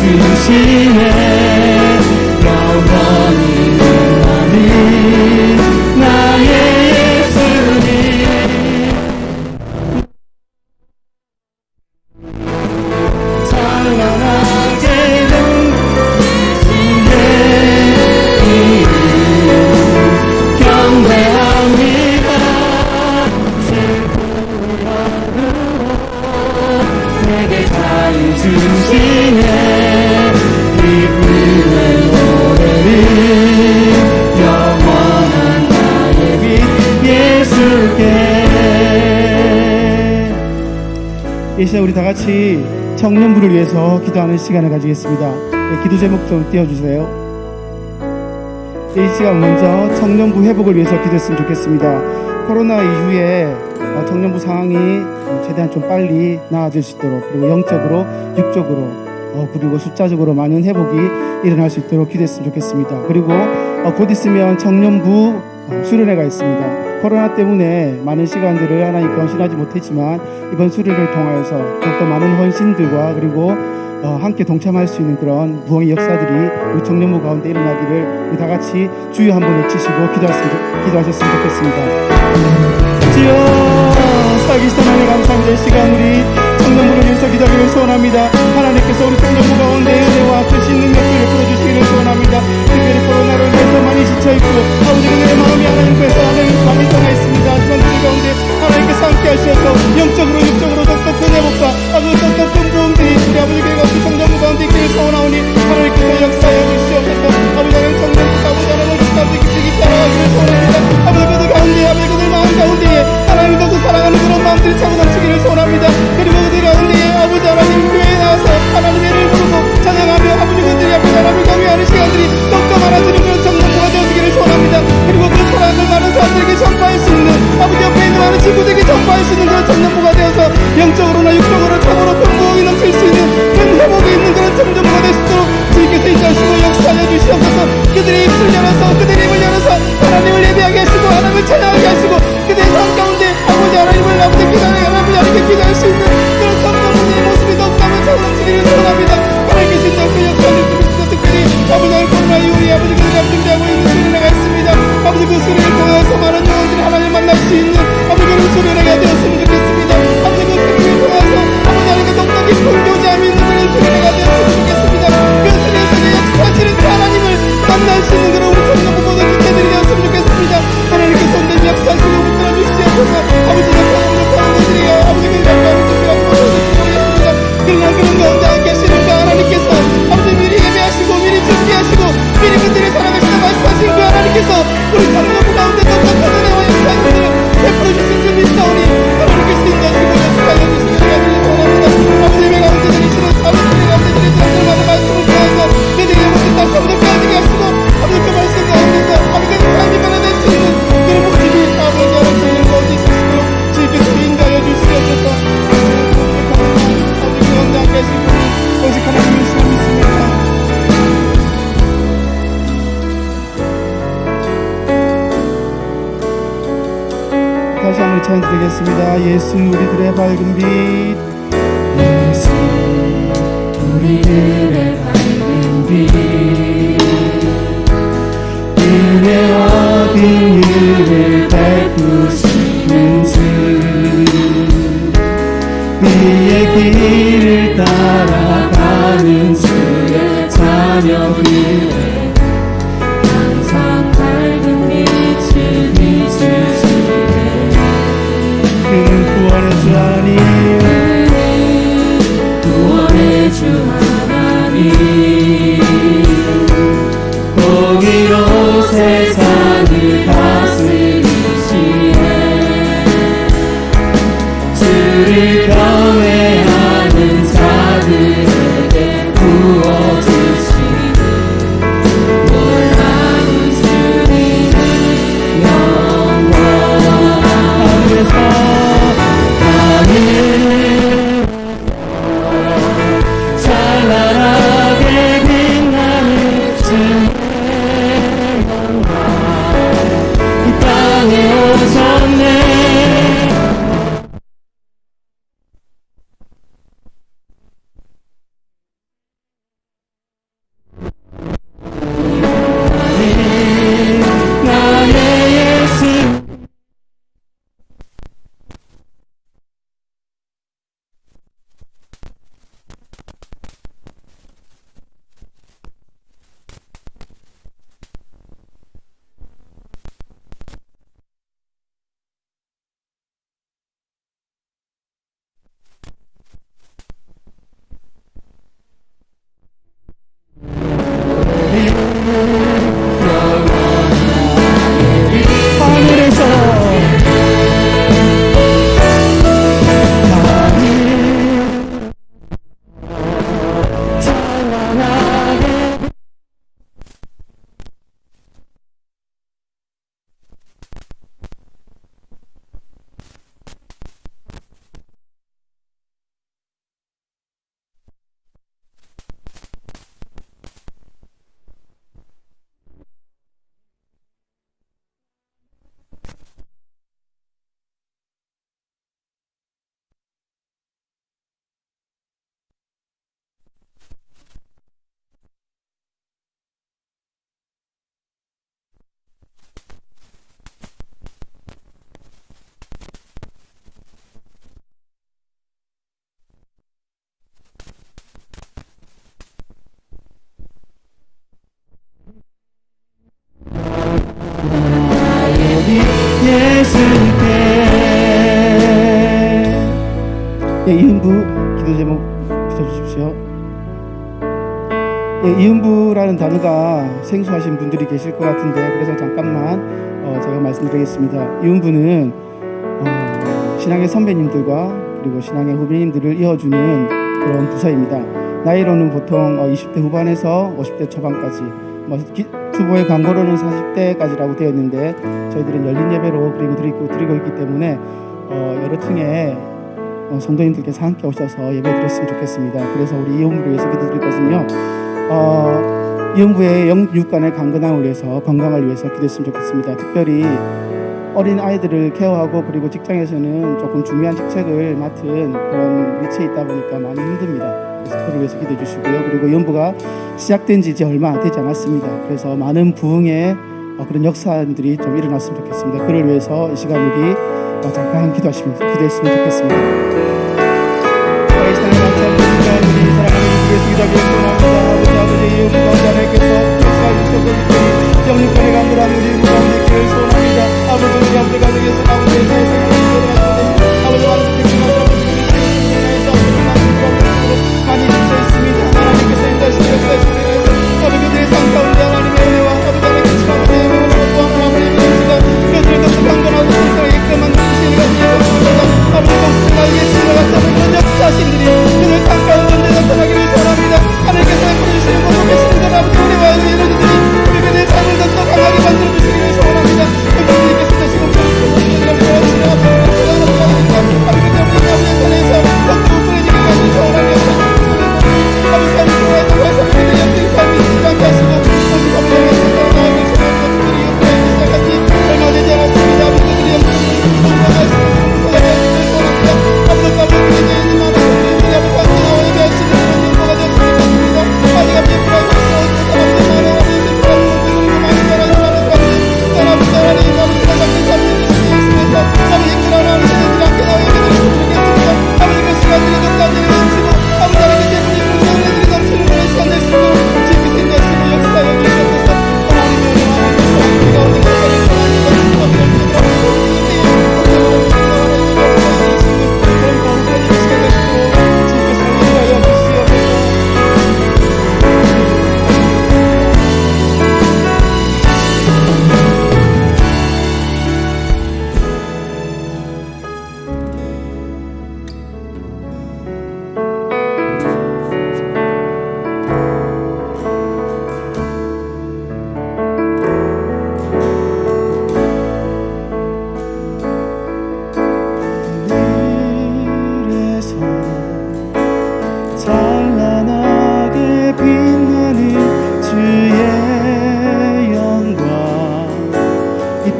주시네 영원히 능하는 나의 예수님 찬란하게 능하신 이름 경배합니다 내게 자유 주시네 기쁨의 노래를 영원한 나의 빛 예수께 이 시간 우리 다 같이 청년부를 위해서 기도하는 시간을 가지겠습니다. 네, 기도 제목 좀 띄워주세요. 이 시간 먼저 청년부 회복을 위해서 기도했으면 좋겠습니다. 코로나 이후에 청년부 상황이 최대한 좀 빨리 나아질 수 있도록 그리고 영적으로 육적으로 그리고 숫자적으로 많은 회복이 일어날 수 있도록 기도했으면 좋겠습니다. 그리고 곧 있으면 청년부 수련회가 있습니다. 코로나 때문에 많은 시간들을 하나님께 헌신하지 못했지만 이번 수련회를 통하여서 더욱더 많은 헌신들과 그리고 함께 동참할 수 있는 그런 부흥의 역사들이 우리 청년부 가운데 일어나기를 우리 다 같이 주여 한번 외치시고 기도하셨으면 좋겠습니다. 주여 살아계신 하나님 감사합니다. 이 시간 우리 청년부를 위해서 기도하기를 소원합니다. 하나님께서 우리 청년부 가운데 은혜와 크신 능력들을 풀어주시기를 소원합니다. 특별히 코로나로 인해서 많이 지쳐있고 아버지 그들의 마음이 하나님께서 하나님 마음이 떠나 있습니다. 하지만 그들 가운데 하나님께서 함께 하셔서 영적으로 육적으로 더욱더 큰 회복과 더욱더 큰 부흥들이 우리 아버지께 같은 청년부 가운데 있기를 소원하오니 하나님께서 역사해 주시옵소서. 아버지 하나님 청년부 가운데 하나님을 끝까지 깊이 따라가기를 소원합니다. 아버지 그들 가운데 아버지 그들 마음 가운데에 하나님 더욱 사랑하는 그런 마음들이 차고 넘치기를 소원합니다. 그리고 그들 가운데에 아버지 하나님 교회에 나와서 하나님의 이름을 부르고 찬양하며 아버지 그들이 아버지 하나님을 경외하는 시간들이 더욱더 많아지는 그런 청년부가 되어지기를 소원합니다. 그리고 그 사랑을 많은 사람들에게 전파할 수 있는 아버지 옆에 있는 많은 친구들에게 전파할 수 있는 그런 청년부가 되어서 영적으로나 육적으로 참으로 큰 부흥이 넘칠 수 있는 큰 회복이 있는 그런 청년부가 될 수 있도록 주님께서 인도하시고 역사하여 주시옵소서. 그들의 입술 열어서 그들의 입을 열어서 하나님을 예배하게 하시고 하나님을 찬양하게 하시고 그들의 삶 가운데 아버지 하나님을 아버지 기도하는 아버지 하나님께 기도할 수 있는 그런 청년부의 모습이 더욱더 차고 넘치기를 소원합니다. 하나님께서 인도할 그 역사를 주시옵소서. 특별히 아버지 하나님 코로나 이후에 아버지 그들이 준비하고 있는 수련회가 있습니다. 아버지 그 수련회를 통해서 많은 영혼들이 하나님을 만날 수 있는 아버지 그런 수련회가 되었으면 좋겠습니다. 아버지 그 수련회를 통해서 아버지 하나님께 더욱더 깊은 교제함이 있는 그런 수련회가 되었으면 좋겠습니다. 그 수련회 속에 역사하시는 그 하나님을 만날 수 있는 그런 우리 청년부 모든 주체들이 되었으면 좋겠습니다. 하나님께서 온전히 역사하시고 붙들어 주시옵소서. 아버지 역사하는 것들이 아버지 그 역사를 준비하고 모습을 보겠습니다. 그러나 그런 가운데 함께 하시는 그 하나님께서 아버지 미리 예배하시고 미리 준비하시고 미리 그들의 사랑하시다 말씀하신 그 하나님께서 우리 청년부 가운데 똑같은 은혜와 역사들을 베풀어 주신 줄 믿사오니 하나님께서 인도하시고 역사하여 주시기를 원합니다. 아버지 예배 가운데 드리시는 아버지 예배 가운데 드리시는 많은 말씀을 통해서 그들의 모든 다 성도까지 하시고 아버지 그 말씀 가운데서 아버지 삶이 변화될 수 있는 그런 모습이 아버지 하나님 청년 가운데 있으시도록 주님께서 인도하여 주시옵소서. 아버지 가운데 함께 하시고 오직 하나님이시만 믿습니다. 다시 한번 찬양 드리겠습니다. 예수 우리들의 밝은 빛 예수 우리들의 밝은 빛 은혜와 긍휼을 베푸시는 주 그의 길을 따라가는 주의 자녀들의 항상 밝은 빛을 비추시네 그는 구원의 주 하나님 구원의 주 하나님 공의로 세상을 다스리시네 주를 경외하는 자들에게 부어주시는 놀라운 주님의 영광 하늘 찬란하게 기도 제목 비춰주십시오. 예, 이음부라는 단어가 생소하신 분들이 계실 것 같은데 그래서 잠깐만 제가 말씀드리겠습니다. 이음부는 신앙의 선배님들과 그리고 신앙의 후배님들을 이어주는 그런 부서입니다. 나이로는 보통 20대 후반에서 50대 초반까지, 주보의 광고로는 40대까지라고 되어 있는데 저희들은 열린 예배로 드리고 있기 때문에 여러 층의 성도님들께서 함께 오셔서 예배 드렸으면 좋겠습니다. 그래서 우리 이음부를 위해서 기도드리거든요. 이음부의 영육간의 강건함을 위해서, 건강을 위해서 기도했으면 좋겠습니다. 특별히 어린 아이들을 케어하고 그리고 직장에서는 조금 중요한 직책을 맡은 그런 위치에 있다 보니까 많이 힘듭니다. 그래서 그를 위해서 기도해 주시고요. 그리고 연부가 시작된 지 이제 얼마 되지 않았습니다. 그래서 많은 부흥의 그런 역사들이 좀 일어났으면 좋겠습니다. 그를 위해서 이 시간 우리 잠깐 기도했으면 좋겠습니다. 사랑하는 감사합니다. 우리 사랑하는 주께서 기도하기 원합니다. 아버지 이음부 가운데 하나님께서 영육간의 강건한 우리 이음부 가운데 기회를 소원합니다. 아버지 우리 아버지 가정에서 가운데에서 생활을 가운데 아버지 많은 분들께서 많이 지쳐 있습니다. 하나님께서 인도하시고 역사하시고 아버지 그들의 삶 가운데 하나님의 은혜와 아버지 하나님의 지나가는 은혜와 아버지 믿음시다. 그들을 더욱 강건하고 성실하게끔 만드시는 것을 예수입니다. 아버지 동시에 나에게 지나갔다는 그런 역사하신들이 그들 삶 가운데 나타나기를 소원합니다. 하나님께서 해주시는 모든 계시는 것 아버지 은혜와 이루어지들이 우리 그들의 삶을 더 강하게 만들어주시기를 소원합니다. 그분들께서 다시 목표를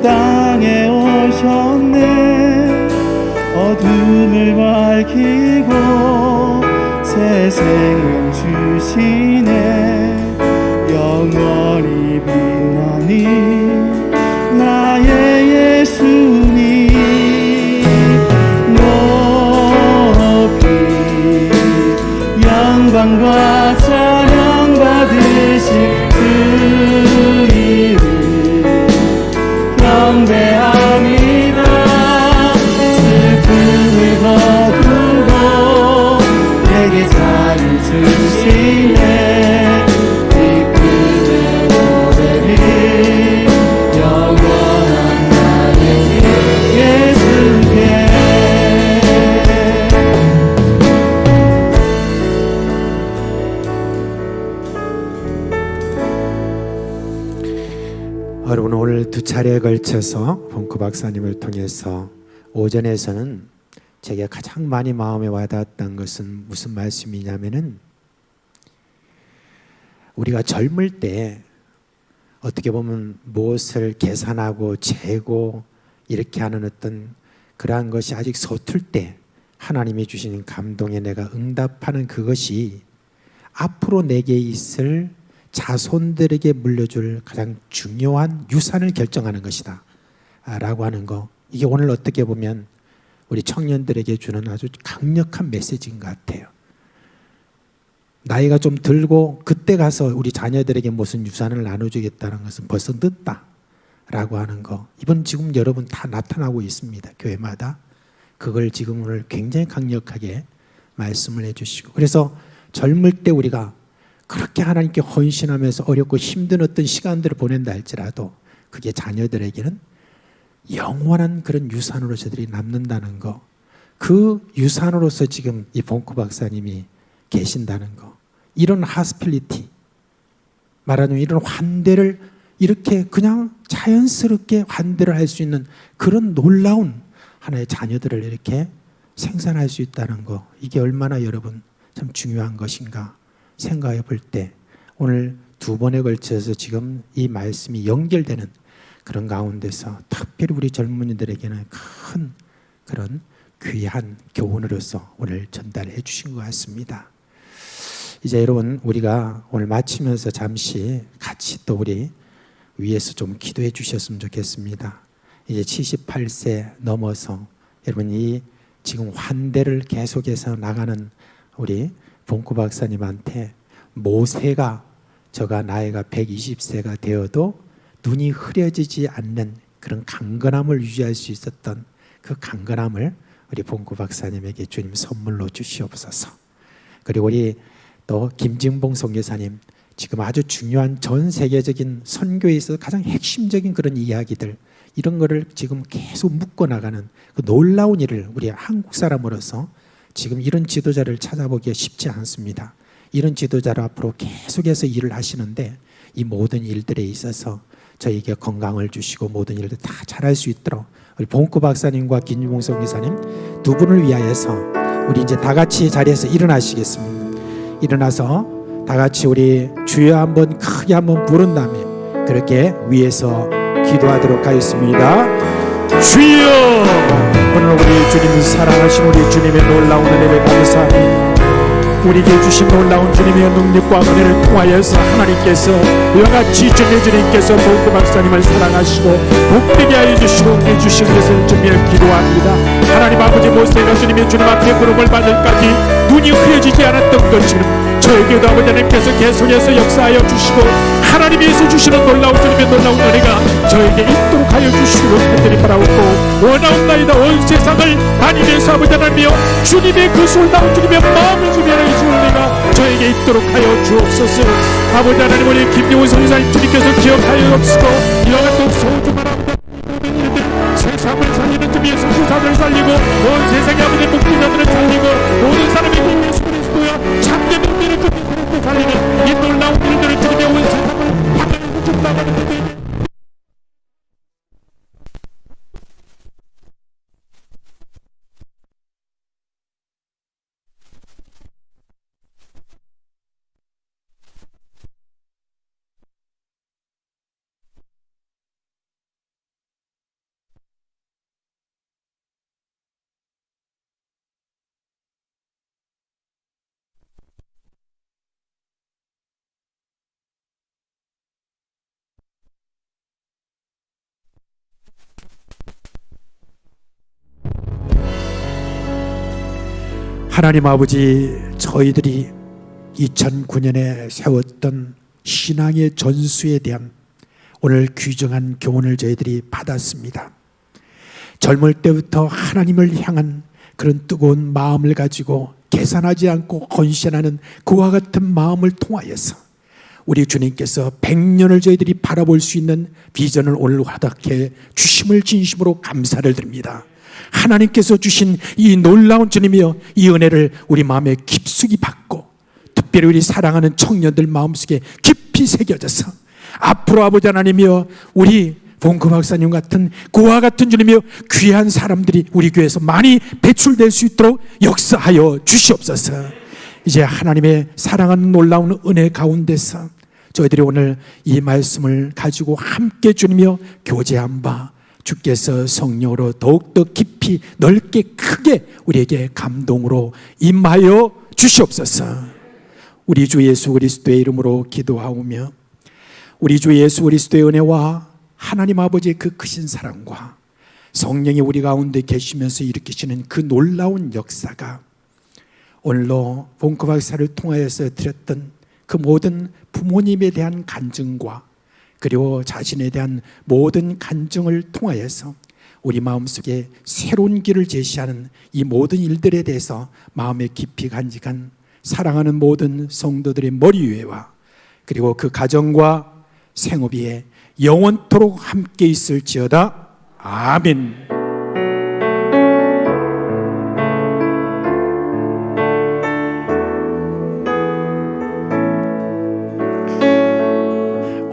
땅에 오셨네. 어둠을 밝히고 새 생명 주시네. 영원히 빛나니 나의 예수님 높이 영광과 찬양 받으신 주 이름 경배합니다. 슬픔을 거두고 내게 살을 주시네. 기쁨의 노래를 영원한 나의 예수께 여러분, 오늘 두 차례에 걸쳐서 봉크 박사님을 통해서 오전에서는 제게 가장 많이 마음에 와닿았던 것은 무슨 말씀이냐면은 우리가 젊을 때 어떻게 보면 무엇을 계산하고 재고 이렇게 하는 어떤 그러한 것이 아직 서툴 때 하나님이 주시는 감동에 내가 응답하는 그것이 앞으로 내게 있을 자손들에게 물려줄 가장 중요한 유산을 결정하는 것이다 라고 하는 거, 이게 오늘 어떻게 보면 우리 청년들에게 주는 아주 강력한 메시지인 것 같아요. 나이가 좀 들고 그때 가서 우리 자녀들에게 무슨 유산을 나눠주겠다는 것은 벌써 늦다 라고 하는 거, 이번 지금 여러분 다 나타나고 있습니다. 교회마다 그걸 지금 오늘 굉장히 강력하게 말씀을 해주시고, 그래서 젊을 때 우리가 그렇게 하나님께 헌신하면서 어렵고 힘든 어떤 시간들을 보낸다 할지라도 그게 자녀들에게는 영원한 그런 유산으로 저들이 남는다는 거, 그 유산으로서 지금 이 봉크 박사님이 계신다는 거, 이런 하스필리티, 말하자면 이런 환대를 이렇게 그냥 자연스럽게 환대를 할 수 있는 그런 놀라운 하나의 자녀들을 이렇게 생산할 수 있다는 거, 이게 얼마나 여러분 참 중요한 것인가 생각해 볼 때 오늘 두 번에 걸쳐서 지금 이 말씀이 연결되는 그런 가운데서 특별히 우리 젊은이들에게는 큰 그런 귀한 교훈으로서 오늘 전달해 주신 것 같습니다. 이제 여러분 우리가 오늘 마치면서 잠시 같이 또 우리 위에서 좀 기도해 주셨으면 좋겠습니다. 이제 78세 넘어서 여러분 이 지금 환대를 계속해서 나가는 우리 봉구 박사님한테 모세가 저가 나이가 120세가 되어도 눈이 흐려지지 않는 그런 강건함을 유지할 수 있었던 그 강건함을 우리 봉구 박사님에게 주님 선물로 주시옵소서. 그리고 우리 또 김진봉 선교사님, 지금 아주 중요한 전 세계적인 선교에 있어서 가장 핵심적인 그런 이야기들, 이런 거를 지금 계속 묶어나가는 그 놀라운 일을 우리 한국 사람으로서 지금 이런 지도자를 찾아보기가 쉽지 않습니다. 이런 지도자를 앞으로 계속해서 일을 하시는데 이 모든 일들에 있어서 저에게 건강을 주시고 모든 일들 다 잘할 수 있도록 우리 봉구 박사님과 김유봉 선교사님 두 분을 위하여서 우리 이제 다 같이 자리에서 일어나시겠습니다. 일어나서 다 같이 우리 주여 한번 크게 한번 부른 다음에 그렇게 위에서 기도하도록 하겠습니다. 주여, 오늘 우리 주님 사랑하신 우리 주님의 놀라운 은혜를 감사합니다. 우리에게 주신 놀라운 주님의 능력과 은혜를 통하여서 하나님께서 이와 같이 주님께서 봉구 박사님을 사랑하시고 복되게 하여 주시고 은혜 주신 것을 주님을 기도합니다. 하나님 아버지, 모세가 주님 앞에 부름을 받을까지 눈이 흐려지지 않았던 것처럼 저에게도 아버지 하나님께서 계속해서 역사하여 주시고 하나님께서 주시는 놀라운 주님의 놀라운 은혜가 저에게 있도록 하여 주시기를 간절히 바라옵고 원하옵나이다. 온 세상을 다니면서 아버지 하나님이여 주님의 그 놀라운 주님의 마음을 주변에 주는 은혜가 저에게 있도록 하여 주옵소서. 아버지 하나님, 우리 김용훈 선교사님 주님께서 기억하여 없으고 이와 같은 소중한 모든 일들, 세상을 살리는 주님의 선교사들을 살리고 온 세상의 아버지 목회자들을 살리고 모든 사람이 예수 그리스도여 참된 은혜를 주님께 살리는 이 놀라운 일들을 주님의 온 세상을 향하여 준다는 것들. 하나님 아버지, 저희들이 2009년에 세웠던 신앙의 전수에 대한 오늘 귀중한 교훈을 저희들이 받았습니다. 젊을 때부터 하나님을 향한 그런 뜨거운 마음을 가지고 계산하지 않고 헌신하는 그와 같은 마음을 통하여서 우리 주님께서 100년을 저희들이 바라볼 수 있는 비전을 오늘 허락해 주심을 진심으로 감사를 드립니다. 하나님께서 주신 이 놀라운 주님이여, 이 은혜를 우리 마음에 깊숙이 받고 특별히 우리 사랑하는 청년들 마음속에 깊이 새겨져서 앞으로 아버지 하나님이여 우리 봉구 박사님 같은 그와 같은 주님이여 귀한 사람들이 우리 교회에서 많이 배출될 수 있도록 역사하여 주시옵소서. 이제 하나님의 사랑하는 놀라운 은혜 가운데서 저희들이 오늘 이 말씀을 가지고 함께 주님이여 교제한 바 주께서 성령으로 더욱더 깊이 넓게 크게 우리에게 감동으로 임하여 주시옵소서. 우리 주 예수 그리스도의 이름으로 기도하오며 우리 주 예수 그리스도의 은혜와 하나님 아버지의 그 크신 사랑과 성령이 우리 가운데 계시면서 일으키시는 그 놀라운 역사가 오늘로 봉구 박사를 통하여서 드렸던 그 모든 부모님에 대한 간증과 그리고 자신에 대한 모든 간증을 통하여서 우리 마음속에 새로운 길을 제시하는 이 모든 일들에 대해서 마음에 깊이 간직한 사랑하는 모든 성도들의 머리 위에와 그리고 그 가정과 생업위에 영원토록 함께 있을지어다. 아멘.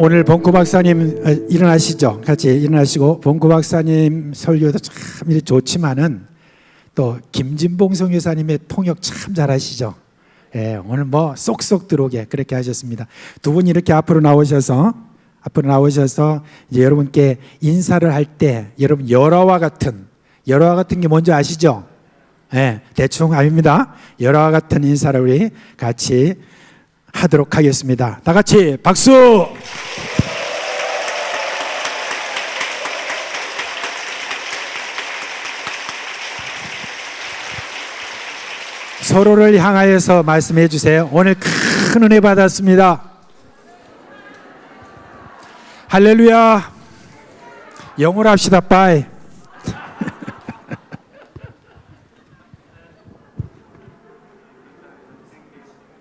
오늘 본구 박사님 일어나시죠. 같이 일어나시고 본구 박사님 설교도 참 좋지만은 또 김진봉 선교사님의 통역 참 잘하시죠. 예, 오늘 뭐 쏙쏙 들어오게 그렇게 하셨습니다. 두 분이 이렇게 앞으로 나오셔서 이제 여러분께 인사를 할 때 여러분 열화와 같은 게 뭔지 아시죠? 예, 대충 아닙니다. 열화와 같은 인사를 우리 같이 하도록 하겠습니다. 다 같이 박수! 서로를 향하여서 말씀해 주세요. 오늘 큰 은혜 받았습니다. 할렐루야. 영어로 합시다. 빠이.